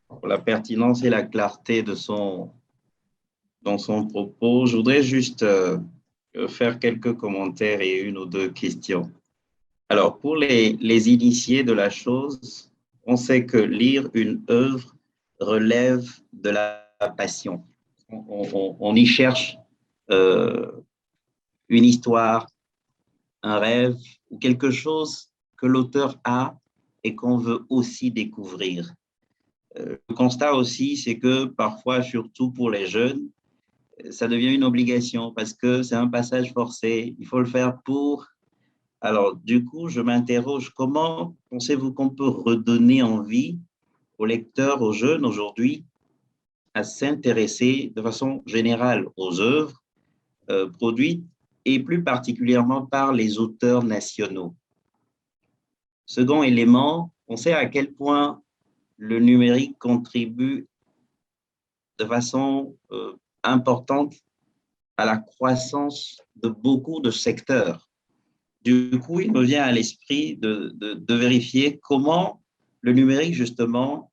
pour la pertinence et la clarté dans son propos. Je voudrais juste faire quelques commentaires et une ou deux questions. Alors, pour les initiés de la chose, on sait que lire une œuvre relève de la passion. On y cherche une histoire, un rêve ou quelque chose que l'auteur a et qu'on veut aussi découvrir. Le constat aussi, c'est que parfois, surtout pour les jeunes, ça devient une obligation parce que c'est un passage forcé. Il faut le faire pour. Alors, du coup, je m'interroge, comment pensez-vous qu'on peut redonner envie aux lecteurs, aux jeunes aujourd'hui, à s'intéresser de façon générale aux œuvres produites et plus particulièrement par les auteurs nationaux? Second élément, on sait à quel point le numérique contribue de façon importante à la croissance de beaucoup de secteurs. Du coup, il me vient à l'esprit de vérifier comment le numérique, justement,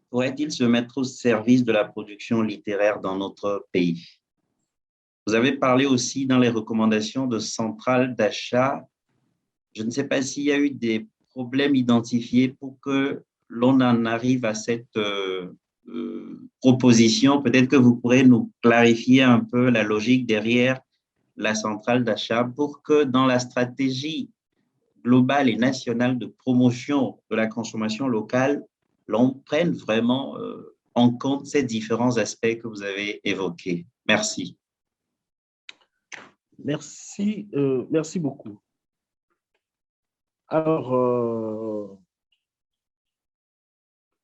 pourrait-il se mettre au service de la production littéraire dans notre pays. Vous avez parlé aussi dans les recommandations de centrales d'achat. Je ne sais pas s'il y a eu des problèmes identifiés pour que l'on en arrive à cette proposition. Peut-être que vous pourrez nous clarifier un peu la logique derrière la centrale d'achat pour que dans la stratégie globale et nationale de promotion de la consommation locale, l'on prenne vraiment en compte ces différents aspects que vous avez évoqués. Merci. Merci, merci beaucoup. Alors,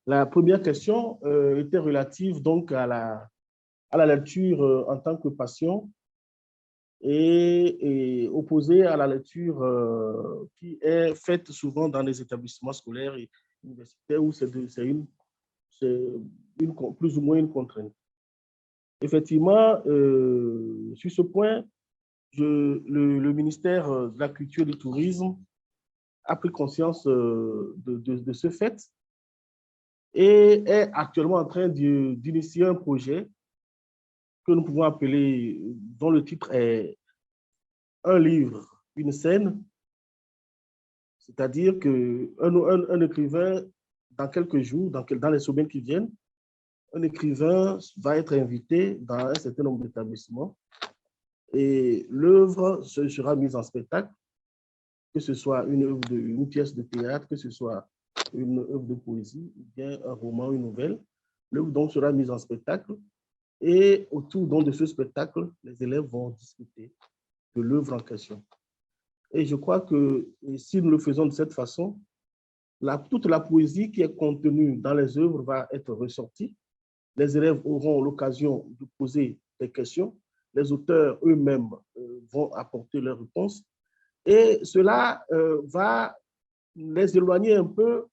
la première question était relative donc à la lecture en tant que passion et opposée à la lecture qui est faite souvent dans les établissements scolaires et universitaires où c'est plus ou moins une contrainte. Effectivement, sur ce point, le ministère de la Culture et du Tourisme a pris conscience de ce fait et est actuellement en train d'initier un projet que nous pouvons appeler, dont le titre est Un livre, une scène, c'est-à-dire qu'un écrivain, dans quelques jours, dans les semaines qui viennent, un écrivain va être invité dans un certain nombre d'établissements et l'œuvre sera mise en spectacle, que ce soit une pièce de théâtre, que ce soit une œuvre de poésie, ou bien un roman, une nouvelle. L'œuvre donc sera mise en spectacle et autour donc de ce spectacle, les élèves vont discuter de l'œuvre en question. Et je crois que si nous le faisons de cette façon, toute la poésie qui est contenue dans les œuvres va être ressortie. Les élèves auront l'occasion de poser des questions. Les auteurs eux-mêmes vont apporter leurs réponses. Et cela va les éloigner un peu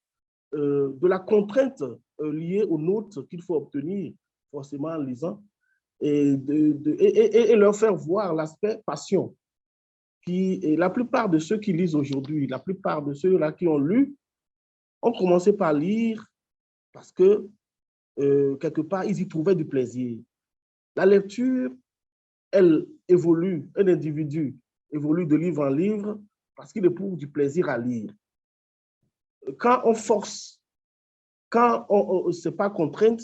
de la contrainte liée aux notes qu'il faut obtenir forcément en lisant et leur faire voir l'aspect passion. Et la plupart de ceux qui lisent aujourd'hui, la plupart de ceux-là qui ont lu, ont commencé par lire parce que quelque part, ils y trouvaient du plaisir. La lecture, elle évolue, un individu évolue de livre en livre parce qu'il éprouve du plaisir à lire. Quand on force, quand ce n'est pas contrainte,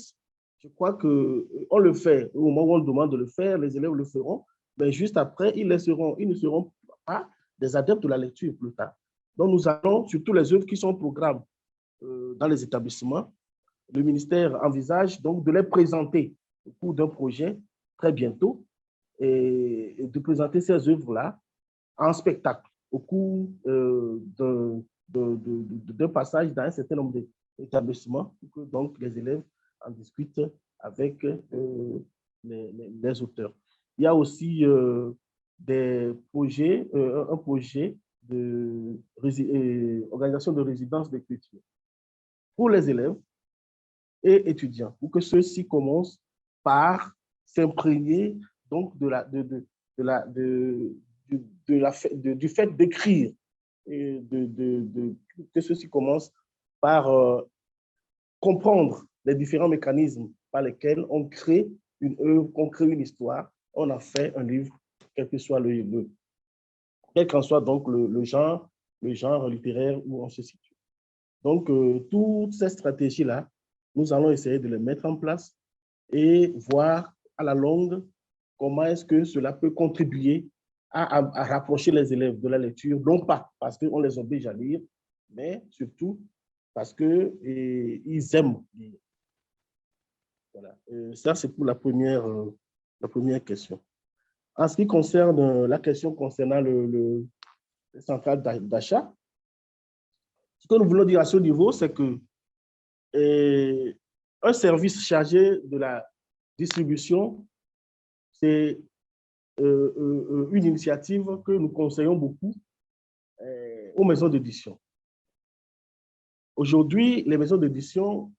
je crois qu'on le fait. Au moment où on demande de le faire, les élèves le feront, mais juste après, ils ne seront pas des adeptes de la lecture plus tard. Donc, nous allons, surtout les œuvres qui sont au programme dans les établissements, le ministère envisage donc de les présenter au cours d'un projet très bientôt et de présenter ces œuvres-là en spectacle au cours d'un passage dans un certain nombre d'établissements pour que donc les élèves en discutent avec les auteurs. Il y a aussi des projets, un projet d'organisation de résidence d'écriture pour les élèves et étudiants, pour que ceux-ci commencent par s'imprégner donc du fait d'écrire, et que ceux-ci commencent par comprendre les différents mécanismes par lesquels on crée une œuvre, on crée une histoire, on a fait un livre, quel que soit quel qu'en soit donc le genre littéraire où on se situe. Donc, toutes ces stratégies-là, nous allons essayer de les mettre en place et voir à la longue comment est-ce que cela peut contribuer à rapprocher les élèves de la lecture, non pas parce qu'on les oblige à lire, mais surtout parce qu'ils aiment lire. Voilà. Ça, c'est pour la première question. En ce qui concerne la question concernant le central d'achat, ce que nous voulons dire à ce niveau, c'est que un service chargé de la distribution, c'est une initiative que nous conseillons beaucoup aux maisons d'édition. Aujourd'hui, les maisons d'édition,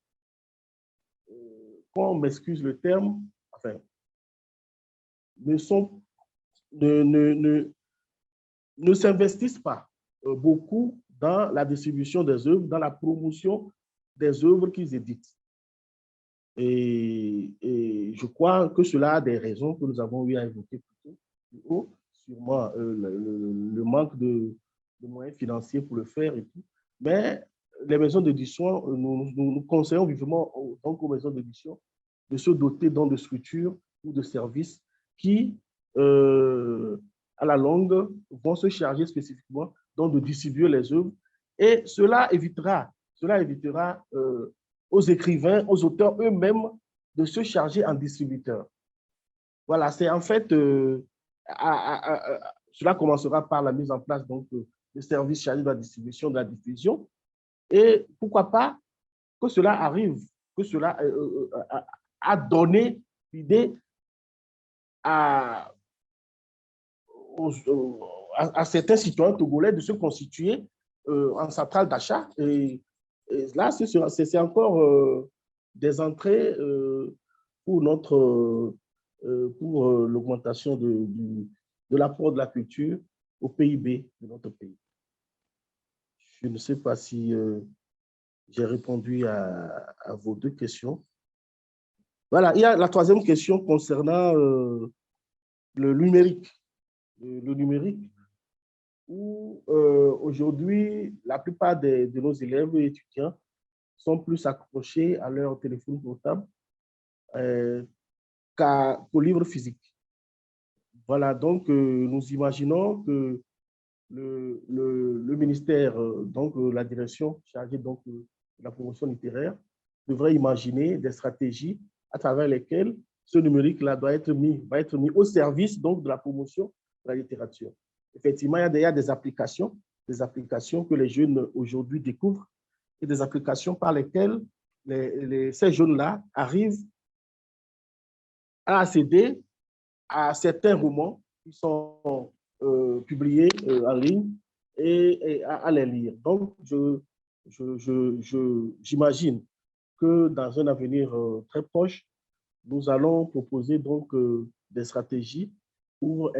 quand on m'excuse le terme, enfin, ne s'investissent pas beaucoup dans la distribution des œuvres, dans la promotion des œuvres qu'ils éditent. Et je crois que cela a des raisons que nous avons eu à évoquer plus tôt, sûrement le manque de moyens financiers pour le faire et tout. Mais les maisons d'édition, nous conseillons vivement donc aux maisons d'édition de se doter donc de structures ou de services qui, à la longue, vont se charger spécifiquement donc de distribuer les œuvres. Et cela évitera aux écrivains, aux auteurs eux-mêmes de se charger en distributeur. Voilà, c'est en fait, cela commencera par la mise en place donc, de services chargés de la distribution, de la diffusion. Et pourquoi pas que cela arrive, que cela a donné l'idée à certains citoyens togolais de se constituer en centrale d'achat. Et là, c'est encore des entrées pour l'augmentation de l'apport de la culture au PIB de notre pays. Je ne sais pas si j'ai répondu à vos deux questions. Voilà, il y a la troisième question concernant le numérique. Le numérique, où aujourd'hui, la plupart de nos élèves et étudiants sont plus accrochés à leur téléphone portable qu'au livre physique. Voilà, donc nous imaginons que le ministère, donc la direction chargée donc, de la promotion littéraire, devrait imaginer des stratégies à travers lesquelles ce numérique-là va être mis au service donc, de la promotion de la littérature. Effectivement, il y a des applications que les jeunes aujourd'hui découvrent et des applications par lesquelles ces jeunes-là arrivent à accéder à certains romans qui sont publiés en ligne et à les lire. Donc, j'imagine que dans un avenir très proche, nous allons proposer donc des stratégies pour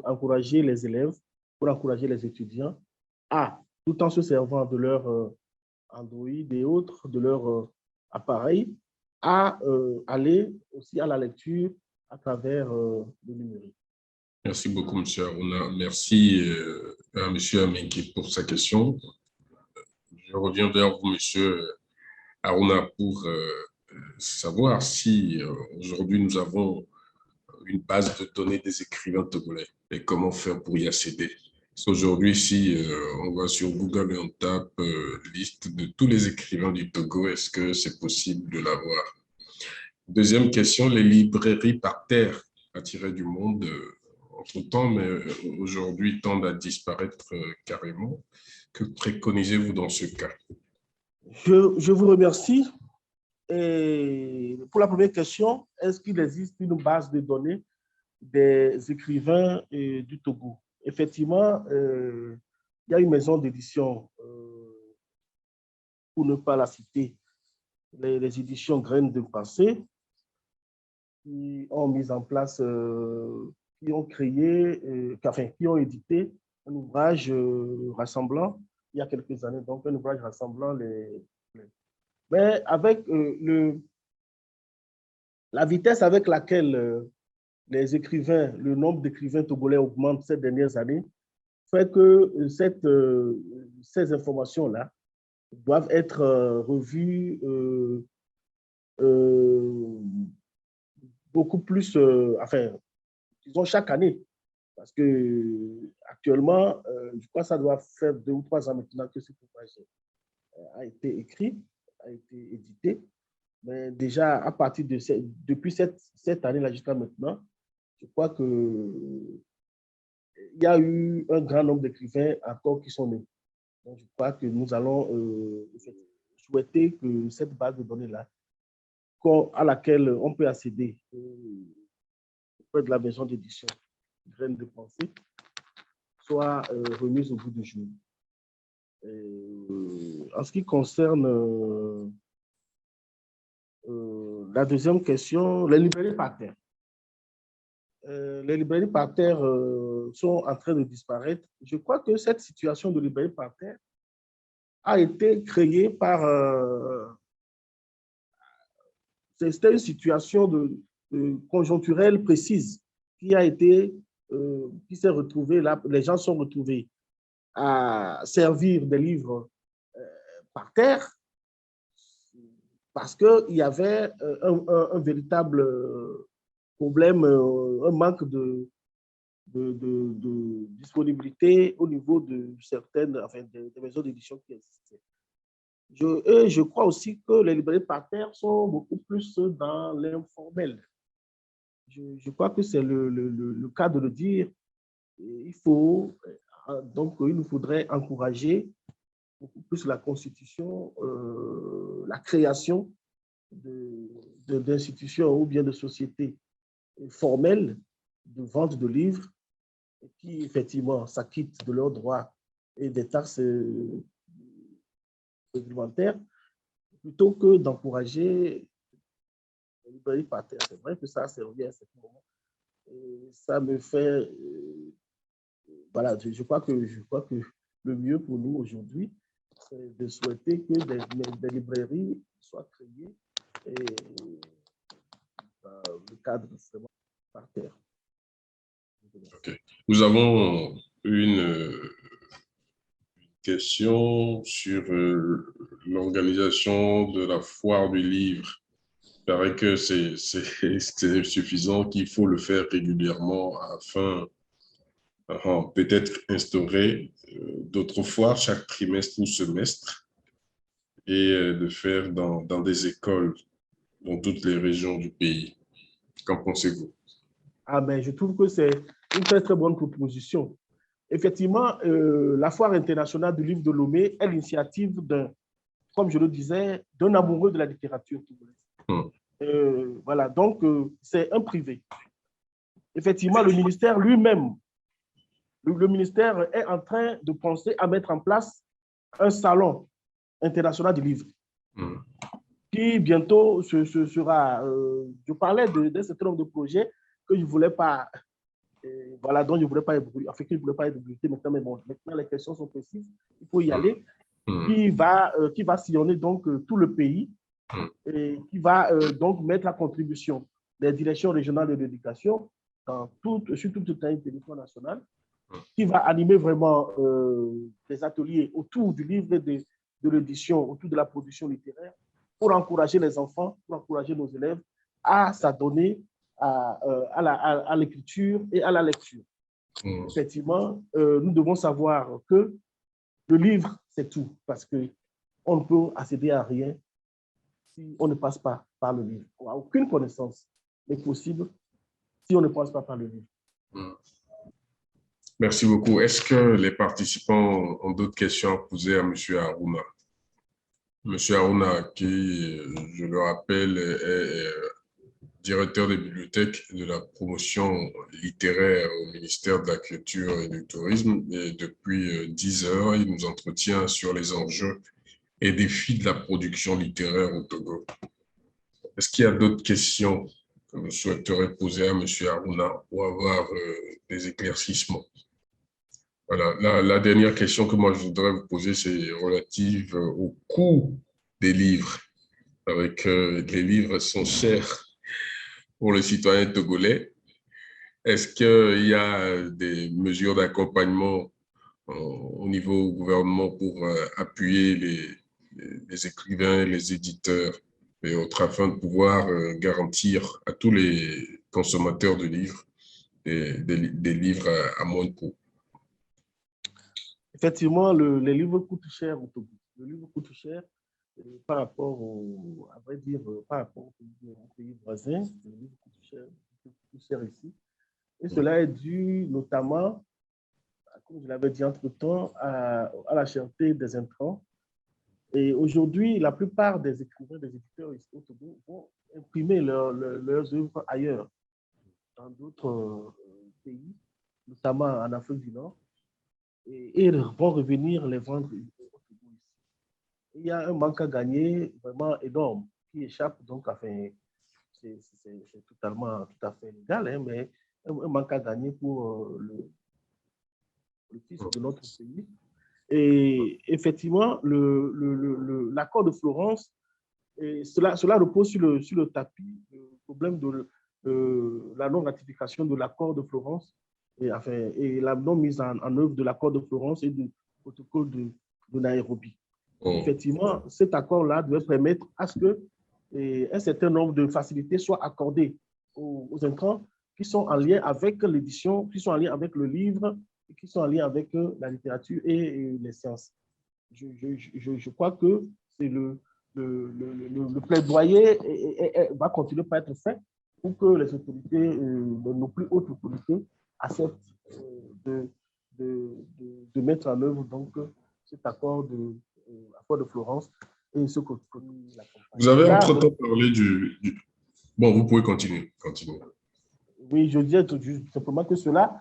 encourager les élèves, pour encourager les étudiants à, tout en se servant de leur Android et autres, de leur appareil, à aller aussi à la lecture à travers le numérique. Merci beaucoup, M. Harouna. Merci à M. Amenki pour sa question. Je reviens vers vous, M. Harouna, pour savoir si aujourd'hui nous avons une base de données des écrivains togolais et comment faire pour y accéder. Parce qu'aujourd'hui, si on va sur Google et on tape liste de tous les écrivains du Togo, est-ce que c'est possible de l'avoir? Deuxième question, les librairies par terre attirées du monde entre-temps, mais aujourd'hui tendent à disparaître carrément. Que préconisez-vous dans ce cas? Je vous remercie. Et pour la première question, est-ce qu'il existe une base de données des écrivains du Togo? Effectivement, il y a une maison d'édition, pour ne pas la citer, les éditions Graines de Pensée, qui ont mis en place, qui ont créé, qui ont édité un ouvrage rassemblant, il y a quelques années, donc un ouvrage rassemblant mais avec la vitesse avec laquelle les écrivains, le nombre d'écrivains togolais augmente ces dernières années, fait que ces informations-là doivent être revues beaucoup plus, disons chaque année. Parce que actuellement, je crois que ça doit faire 2 ou 3 ans maintenant que cet ouvrage a été écrit, a été édité. Mais déjà, à partir de depuis cette année-là jusqu'à maintenant, je crois qu'il y a eu un grand nombre d'écrivains encore qui sont nés. Donc, je crois que nous allons souhaiter que cette base de données-là, à laquelle on peut accéder auprès de la maison d'édition Graines de Pensée, soit remise au bout du jour. En ce qui concerne la deuxième question, les librairies par terre. Les librairies par terre sont en train de disparaître. Je crois que cette situation de librairie par terre a été créée par... C'était une situation conjoncturelle précise qui a été, qui s'est retrouvée là. Les gens sont retrouvés à servir des livres par terre parce qu'il y avait un véritable problème, un manque de disponibilité au niveau de certaines, des maisons d'édition qui existaient. Je crois aussi que les librairies par terre sont beaucoup plus dans l'informel. Je crois que c'est le cas de le dire. Il nous faudrait encourager beaucoup plus la constitution, la création d'institutions ou bien de sociétés formelles de vente de livres qui, effectivement, s'acquittent de leurs droits et des taxes réglementaires, plutôt que d'encourager les librairies par terre. C'est vrai que ça a servi à ce moment. Et ça me fait... voilà, je crois que le mieux pour nous aujourd'hui, c'est de souhaiter que des librairies soient créées et dans le cadre vraiment par terre. Okay. Nous avons une question sur l'organisation de la foire du livre. Il paraît que c'est suffisant, qu'il faut le faire régulièrement afin peut-être instaurer d'autres foires chaque trimestre ou semestre et de faire dans des écoles dans toutes les régions du pays. Qu'en pensez-vous? Ah ben, je trouve que c'est une très, très bonne proposition. Effectivement, la Foire internationale du livre de Lomé est l'initiative comme je le disais, d'un amoureux de la littérature togolaise. Voilà, donc c'est un privé. Effectivement, le ministère lui-même le ministère est en train de penser à mettre en place un salon international du livre qui bientôt sera... je parlais d'un certain nombre de projets que je ne voulais pas... voilà, dont je ne voulais pas être débuté maintenant, mais bon, maintenant les questions sont précises, il faut y aller, qui va sillonner donc tout le pays et qui va donc mettre à contribution des directions régionales de l'éducation sur toute le territoire national, qui va animer vraiment des ateliers autour du livre de l'édition, autour de la production littéraire, pour encourager les enfants, pour encourager nos élèves à s'adonner à l'écriture et à la lecture. Effectivement, nous devons savoir que le livre, c'est tout, parce qu'on ne peut accéder à rien si on ne passe pas par le livre. Aucune connaissance n'est possible si on ne passe pas par le livre. Merci beaucoup. Est-ce que les participants ont d'autres questions à poser à M. Harouna? M. Harouna, qui, je le rappelle, est directeur des bibliothèques et de la promotion littéraire au ministère de la Culture et du Tourisme. Et depuis 10 heures, il nous entretient sur les enjeux et défis de la production littéraire au Togo. Est-ce qu'il y a d'autres questions que vous souhaiteriez poser à M. Harouna pour avoir des éclaircissements? Voilà, la dernière question que moi je voudrais vous poser, c'est relative au coût des livres. Avec les livres sont chers pour le citoyen togolais. Est-ce qu'il y a des mesures d'accompagnement au niveau du gouvernement pour appuyer les écrivains, les éditeurs et autres, afin de pouvoir garantir à tous les consommateurs de livres des livres à moins de coût? Effectivement, les livres coûtent cher au Togo. Le livre coûte cher par rapport à vrai dire, par rapport aux pays voisins. Le livre coûte cher ici. Et cela est dû notamment, comme je l'avais dit entre-temps, à la cherté des intrants. Et aujourd'hui, la plupart des écrivains, des éditeurs ici au Togo vont imprimer leurs œuvres ailleurs, dans d'autres pays, notamment en Afrique du Nord. Et vont revenir les vendre au Togo ici. Il y a un manque à gagner vraiment énorme qui échappe donc, enfin, c'est tout à fait légal, hein, mais un manque à gagner pour le fils de notre pays. Et effectivement, l'accord de Florence, cela repose sur le tapis, le problème de la non-ratification de l'accord de Florence et la non-mise en œuvre de l'accord de Florence et du protocole de Nairobi. Effectivement, cet accord-là devait permettre à ce qu'un certain nombre de facilités soient accordées aux intrants qui sont en lien avec l'édition, qui sont en lien avec le livre, et qui sont en lien avec la littérature et les sciences. Je crois que c'est le plaidoyer va continuer par être fait pour que les autorités, nos plus hautes autorités, acceptent de mettre en œuvre donc, cet accord de Florence et ce que la campagne. Vous avez entre-temps parlé du... Bon, vous pouvez continuer. Oui, je disais tout simplement que cela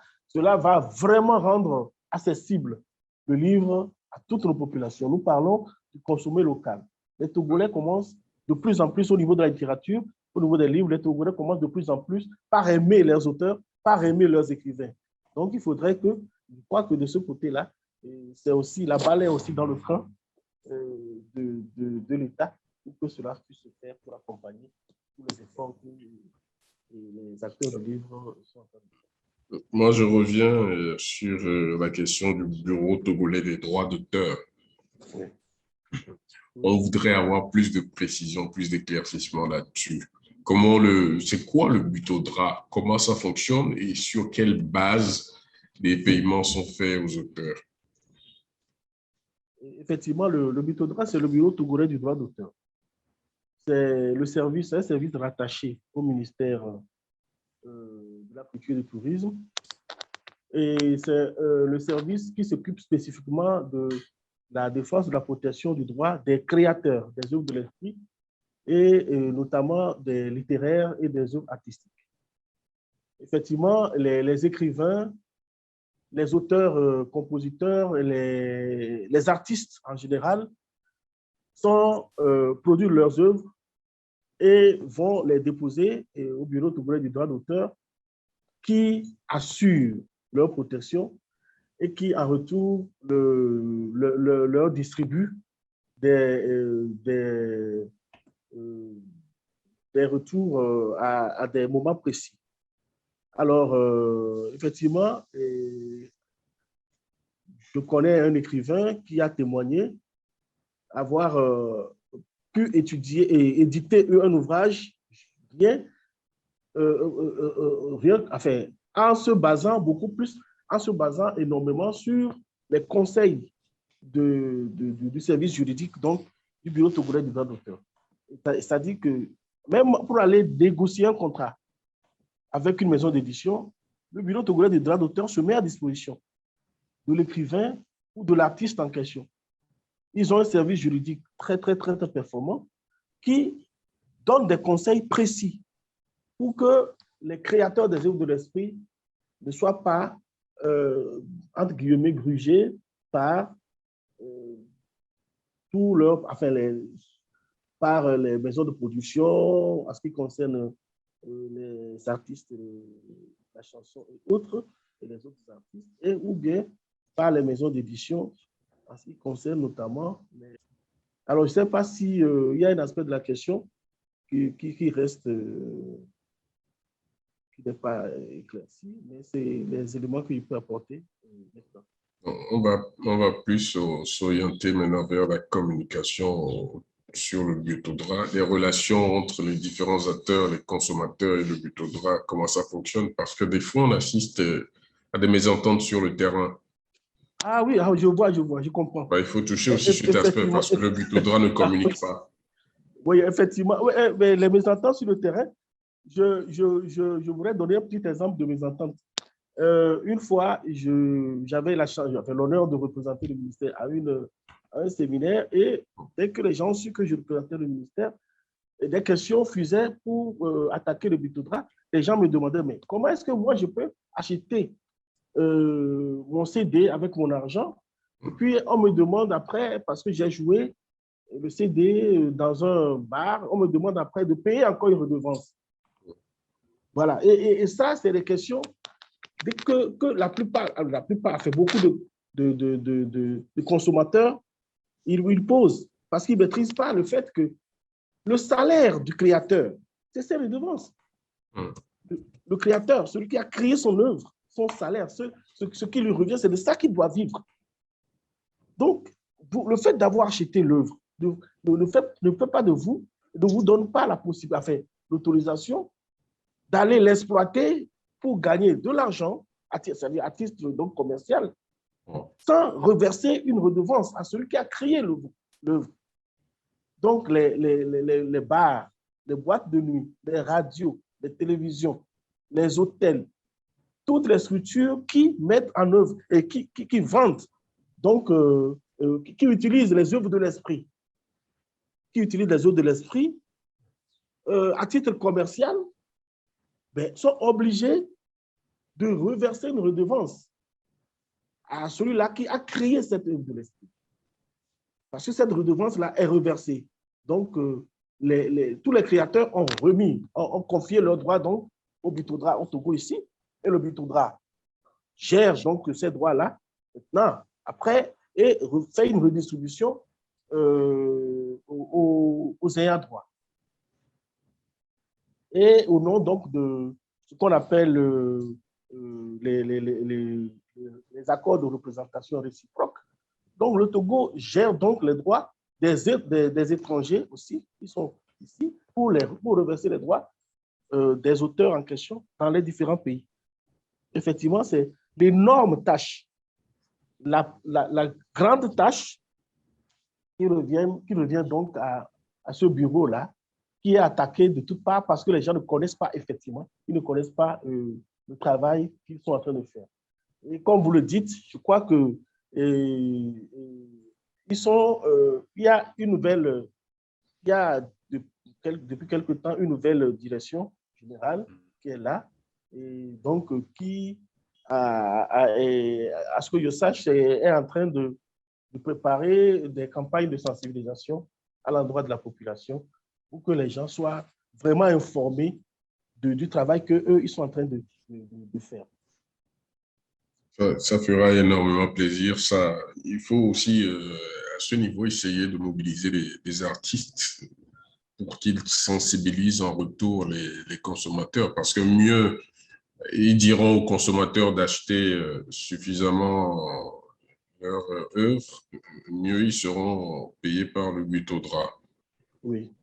va vraiment rendre accessible le livre à toute la population. Nous parlons du consommer local. Les Togolais commencent de plus en plus au niveau de la littérature, au niveau des livres, les Togolais commencent de plus en plus par aimer leurs auteurs, par aimer leurs écrivains. Donc, il faudrait que, je crois que de ce côté-là, c'est aussi, la balle est aussi dans le frein de l'État pour que cela puisse se faire pour accompagner tous les efforts que les acteurs de livres sont en train de faire. Moi, je reviens sur la question du Bureau togolais des droits d'auteur. Oui. On voudrait avoir plus de précision, plus d'éclaircissement là-dessus. C'est quoi le Butodra? Comment ça fonctionne et sur quelle base les paiements sont faits aux auteurs? Effectivement, le Butodra, c'est le Bureau togolais du droit d'auteur. C'est un service rattaché au ministère de la Culture et du Tourisme. Et c'est le service qui s'occupe spécifiquement de la défense, de la protection du droit des créateurs des œuvres de l'esprit et notamment des littéraires et des œuvres artistiques. Effectivement, les écrivains les auteurs, compositeurs, et les artistes en général produisent leurs œuvres et vont les déposer au Bureau togolais du droit d'auteur qui assure leur protection et qui, en retour, leur distribue des retours à des moments précis. Alors, effectivement, je connais un écrivain qui a témoigné avoir pu étudier et éditer un ouvrage bien, enfin, en se basant énormément sur les conseils du service juridique, donc du Bureau togolais du droit d'auteur. C'est-à-dire que même pour aller négocier un contrat avec une maison d'édition, le Bureau togolais du droit d'auteur se met à disposition de l'écrivain ou de l'artiste en question. Ils ont un service juridique très performant qui donne des conseils précis pour que les créateurs des œuvres de l'esprit ne soient pas, entre guillemets, grugés par par les maisons de production en ce qui concerne les artistes, la chanson et autres, et les autres artistes, ou bien par les maisons d'édition en ce qui concerne notamment les... Alors, je ne sais pas s'il y a un aspect de la question qui reste, qui n'est pas éclairci, mais c'est les éléments qu'il peut apporter. On va plus s'orienter maintenant vers la communication sur le but au droit, les relations entre les différents acteurs, les consommateurs et le but au droit, comment ça fonctionne, parce que des fois, on assiste à des mésententes sur le terrain. Ah oui, je vois, je comprends. Il faut toucher aussi cet aspect parce que le but au droit ne communique pas. Oui, effectivement. Oui, mais les mésententes sur le terrain, je voudrais donner un petit exemple de mésentente. Une fois, j'avais l'honneur de représenter le ministère à un séminaire et dès que les gens ont su que je représentais le ministère, des questions fusaient pour attaquer le but au droit. Les gens me demandaient, mais comment est-ce que moi je peux acheter mon CD avec mon argent? Et puis on me demande après, parce que j'ai joué le CD dans un bar, on me demande après de payer encore une redevance. Voilà, et ça, c'est des questions que la plupart, fait beaucoup de consommateurs, ils posent parce qu'ils ne maîtrisent pas le fait que le salaire du créateur, c'est ses redevances. Le créateur, celui qui a créé son œuvre, son salaire, ce qui lui revient, c'est de ça qu'il doit vivre. Donc, le fait d'avoir acheté l'œuvre ne fait pas de vous, ne vous donne pas la possibilité, enfin, l'autorisation d'aller l'exploiter pour gagner de l'argent, c'est-à-dire à titre donc commercial, sans reverser une redevance à celui qui a créé l'œuvre. Donc, les bars, les boîtes de nuit, les radios, les télévisions, les hôtels, toutes les structures qui mettent en œuvre et qui vendent, donc qui utilisent les œuvres de l'esprit, à titre commercial, sont obligés de reverser une redevance à celui-là qui a créé cette œuvre de l'esprit. Parce que cette redevance-là est reversée. Donc, tous les créateurs ont confié leurs droits donc, au but au droit au Togo ici, et le but au droit gère donc ces droits-là maintenant, après, et fait une redistribution aux ayants droit. Et au nom donc de ce qu'on appelle les accords de représentation réciproque. Donc, le Togo gère donc les droits des étrangers aussi, qui sont ici, pour reverser les droits des auteurs en question dans les différents pays. Effectivement, c'est l'énorme tâche, la grande tâche qui revient donc à ce bureau-là, qui est attaqué de toutes parts parce que les gens ne connaissent pas effectivement, ils ne connaissent pas le travail qu'ils sont en train de faire. Et comme vous le dites, je crois que il y a depuis quelque temps une nouvelle direction générale qui est là et donc qui à ce que je sache, est en train de préparer des campagnes de sensibilisation à l'endroit de la population pour que les gens soient vraiment informés du travail qu'eux, ils sont en train de faire. Ça fera énormément plaisir. Ça, il faut aussi, à ce niveau, essayer de mobiliser les artistes pour qu'ils sensibilisent en retour les consommateurs. Parce que mieux, ils diront aux consommateurs d'acheter suffisamment leur œuvre, mieux ils seront payés par le Butodrad. Oui,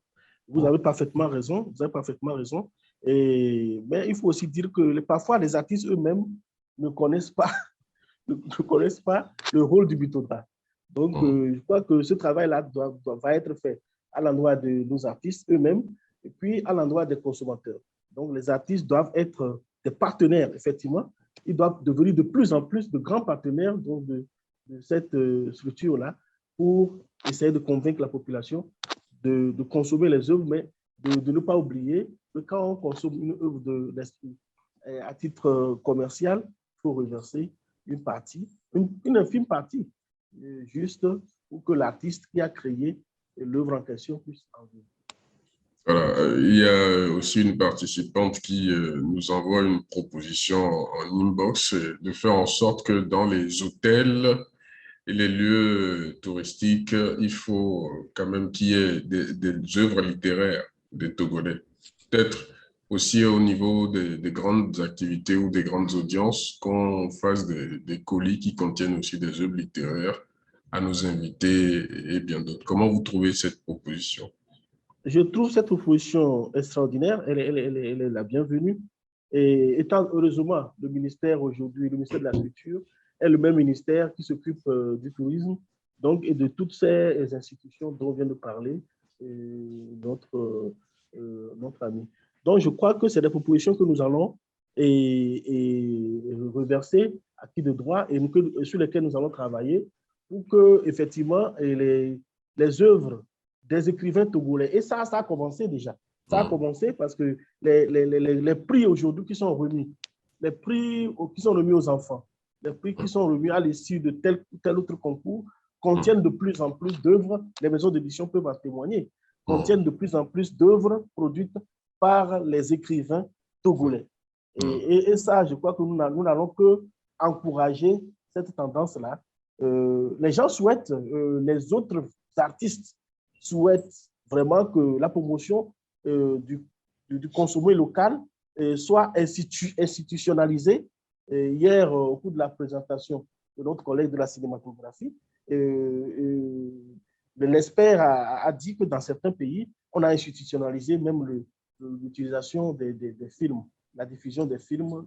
vous avez parfaitement raison. Vous avez parfaitement raison. Mais il faut aussi dire que parfois, les artistes eux-mêmes ne connaissent pas le rôle du Butodrad. Donc, je crois que ce travail-là va être fait à l'endroit de nos artistes eux-mêmes et puis à l'endroit des consommateurs. Donc, les artistes doivent être des partenaires, effectivement. Ils doivent devenir de plus en plus de grands partenaires donc de cette structure-là pour essayer de convaincre la population de consommer les œuvres, mais de ne pas oublier que quand on consomme une œuvre à titre commercial, il faut reverser une partie, une infime partie, juste pour que l'artiste qui a créé l'œuvre en question puisse en vivre. Voilà. Il y a aussi une participante qui nous envoie une proposition en inbox de faire en sorte que dans les hôtels et les lieux touristiques, il faut quand même qu'il y ait des œuvres littéraires des Togolais. Peut-être aussi au niveau des grandes activités ou des grandes audiences, qu'on fasse des colis qui contiennent aussi des œuvres littéraires à nos invités et bien d'autres. Comment vous trouvez cette proposition? Je trouve cette proposition extraordinaire, elle est la bienvenue. Et étant heureusement le ministère aujourd'hui, le ministère de la Culture, est le même ministère qui s'occupe du tourisme, donc, et de toutes ces institutions dont vient de parler notre ami. Donc, je crois que c'est des propositions que nous allons reverser à qui de droit et sur lesquelles nous allons travailler pour que, effectivement, les œuvres des écrivains togolais, et ça a commencé déjà. Ça a commencé parce que les prix aujourd'hui qui sont remis, les prix qui sont remis aux enfants, les prix qui sont remis à l'issue de tel ou tel autre concours contiennent de plus en plus d'œuvres, les maisons d'édition peuvent en témoigner, contiennent de plus en plus d'œuvres produites par les écrivains togolais. Et ça, je crois que nous n'allons que encourager cette tendance-là. Les gens souhaitent, les autres artistes souhaitent vraiment que la promotion du consommé local soit institutionnalisée. Hier, au cours de la présentation de notre collègue de la cinématographie, l'expert a dit que dans certains pays, on a institutionnalisé même l'utilisation des films, la diffusion des films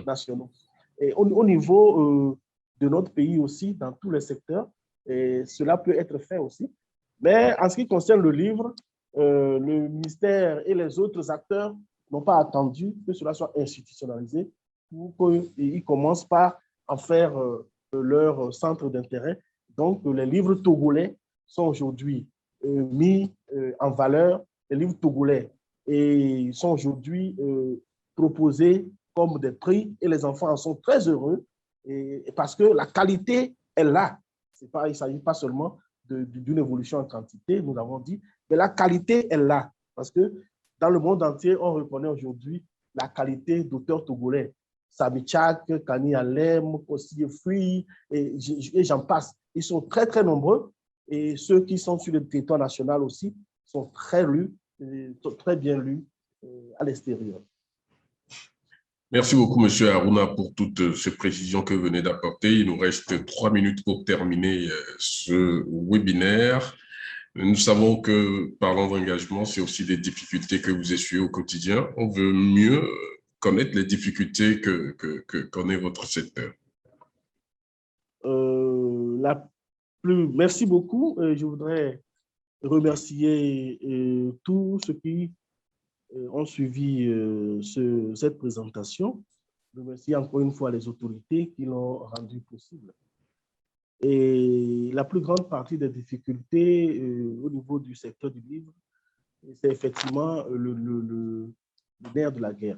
nationaux. Et au niveau de notre pays aussi, dans tous les secteurs, cela peut être fait aussi. Mais en ce qui concerne le livre, le ministère et les autres acteurs n'ont pas attendu que cela soit institutionnalisé pour qu'ils commencent par en faire leur centre d'intérêt. Donc, les livres togolais sont aujourd'hui mis en valeur, les livres togolais, et sont aujourd'hui proposés comme des prix, et les enfants en sont très heureux, parce que la qualité est là. Il ne s'agit pas seulement d'une évolution en quantité, nous l'avons dit, mais la qualité est là. Parce que dans le monde entier, on reconnaît aujourd'hui la qualité d'auteurs togolais. Sami Tchak, Kani Alem, Kossi Fui, et j'en passe. Ils sont très, très nombreux. Et ceux qui sont sur le territoire national aussi sont très lus, très bien lus à l'extérieur. Merci beaucoup, M. Harouna, pour toutes ces précisions que vous venez d'apporter. Il nous reste 3 minutes pour terminer ce webinaire. Nous savons que, parlant d'engagement, c'est aussi des difficultés que vous essuyez au quotidien. On veut mieux connaître les difficultés que connaît votre secteur. Merci beaucoup. Je voudrais remercier tous ceux qui ont suivi cette présentation. Je remercie encore une fois les autorités qui l'ont rendu possible. Et la plus grande partie des difficultés au niveau du secteur du livre, c'est effectivement le nerf de la guerre.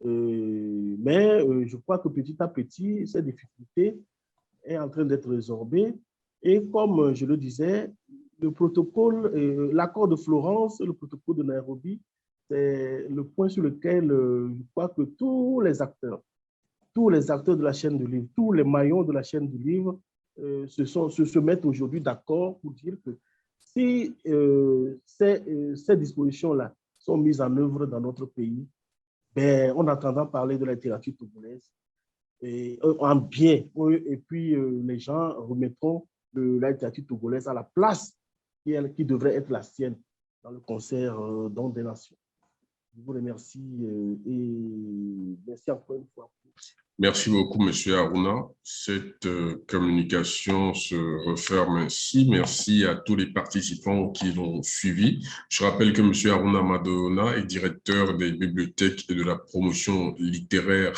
Mais je crois que petit à petit, cette difficulté est en train d'être résorbée. Et comme je le disais, le protocole, l'accord de Florence, le protocole de Nairobi, c'est le point sur lequel je crois que tous les acteurs de la chaîne du livre, tous les maillons de la chaîne du livre se mettent aujourd'hui d'accord pour dire que si ces dispositions-là sont mises en œuvre dans notre pays, ben, on entendant parler de la littérature togolaise en bien, et puis les gens remettront la littérature togolaise à la place qui devrait être la sienne dans le concert Don des Nations. Je vous remercie et merci encore une fois. Merci beaucoup, M. Harouna. Cette communication se referme ainsi. Merci à tous les participants qui l'ont suivi. Je rappelle que M. Harouna Madona est directeur des bibliothèques et de la promotion littéraire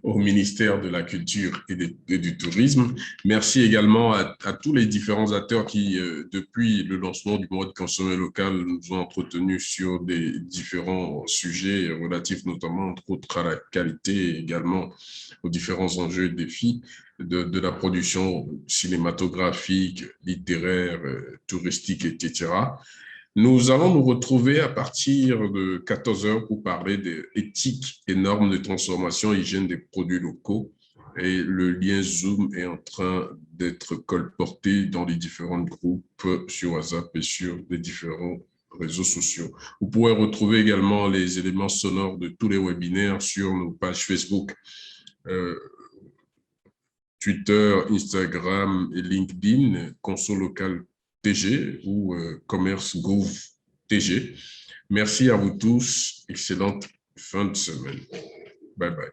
au ministère de la Culture et du Tourisme. Merci également à tous les différents acteurs qui, depuis le lancement du mois de consommé local, nous ont entretenus sur des différents sujets relatifs notamment, entre autres, à la qualité et également aux différents enjeux et défis de la production cinématographique, littéraire, touristique, etc. Nous allons nous retrouver à partir de 14h pour parler de éthique et normes de transformation et hygiène des produits locaux. Et le lien Zoom est en train d'être colporté dans les différents groupes sur WhatsApp et sur les différents réseaux sociaux. Vous pourrez retrouver également les éléments sonores de tous les webinaires sur nos pages Facebook, Twitter, Instagram et LinkedIn, Conso Local TG ou Commerce Gouv TG. Merci à vous tous. Excellente fin de semaine. Bye bye.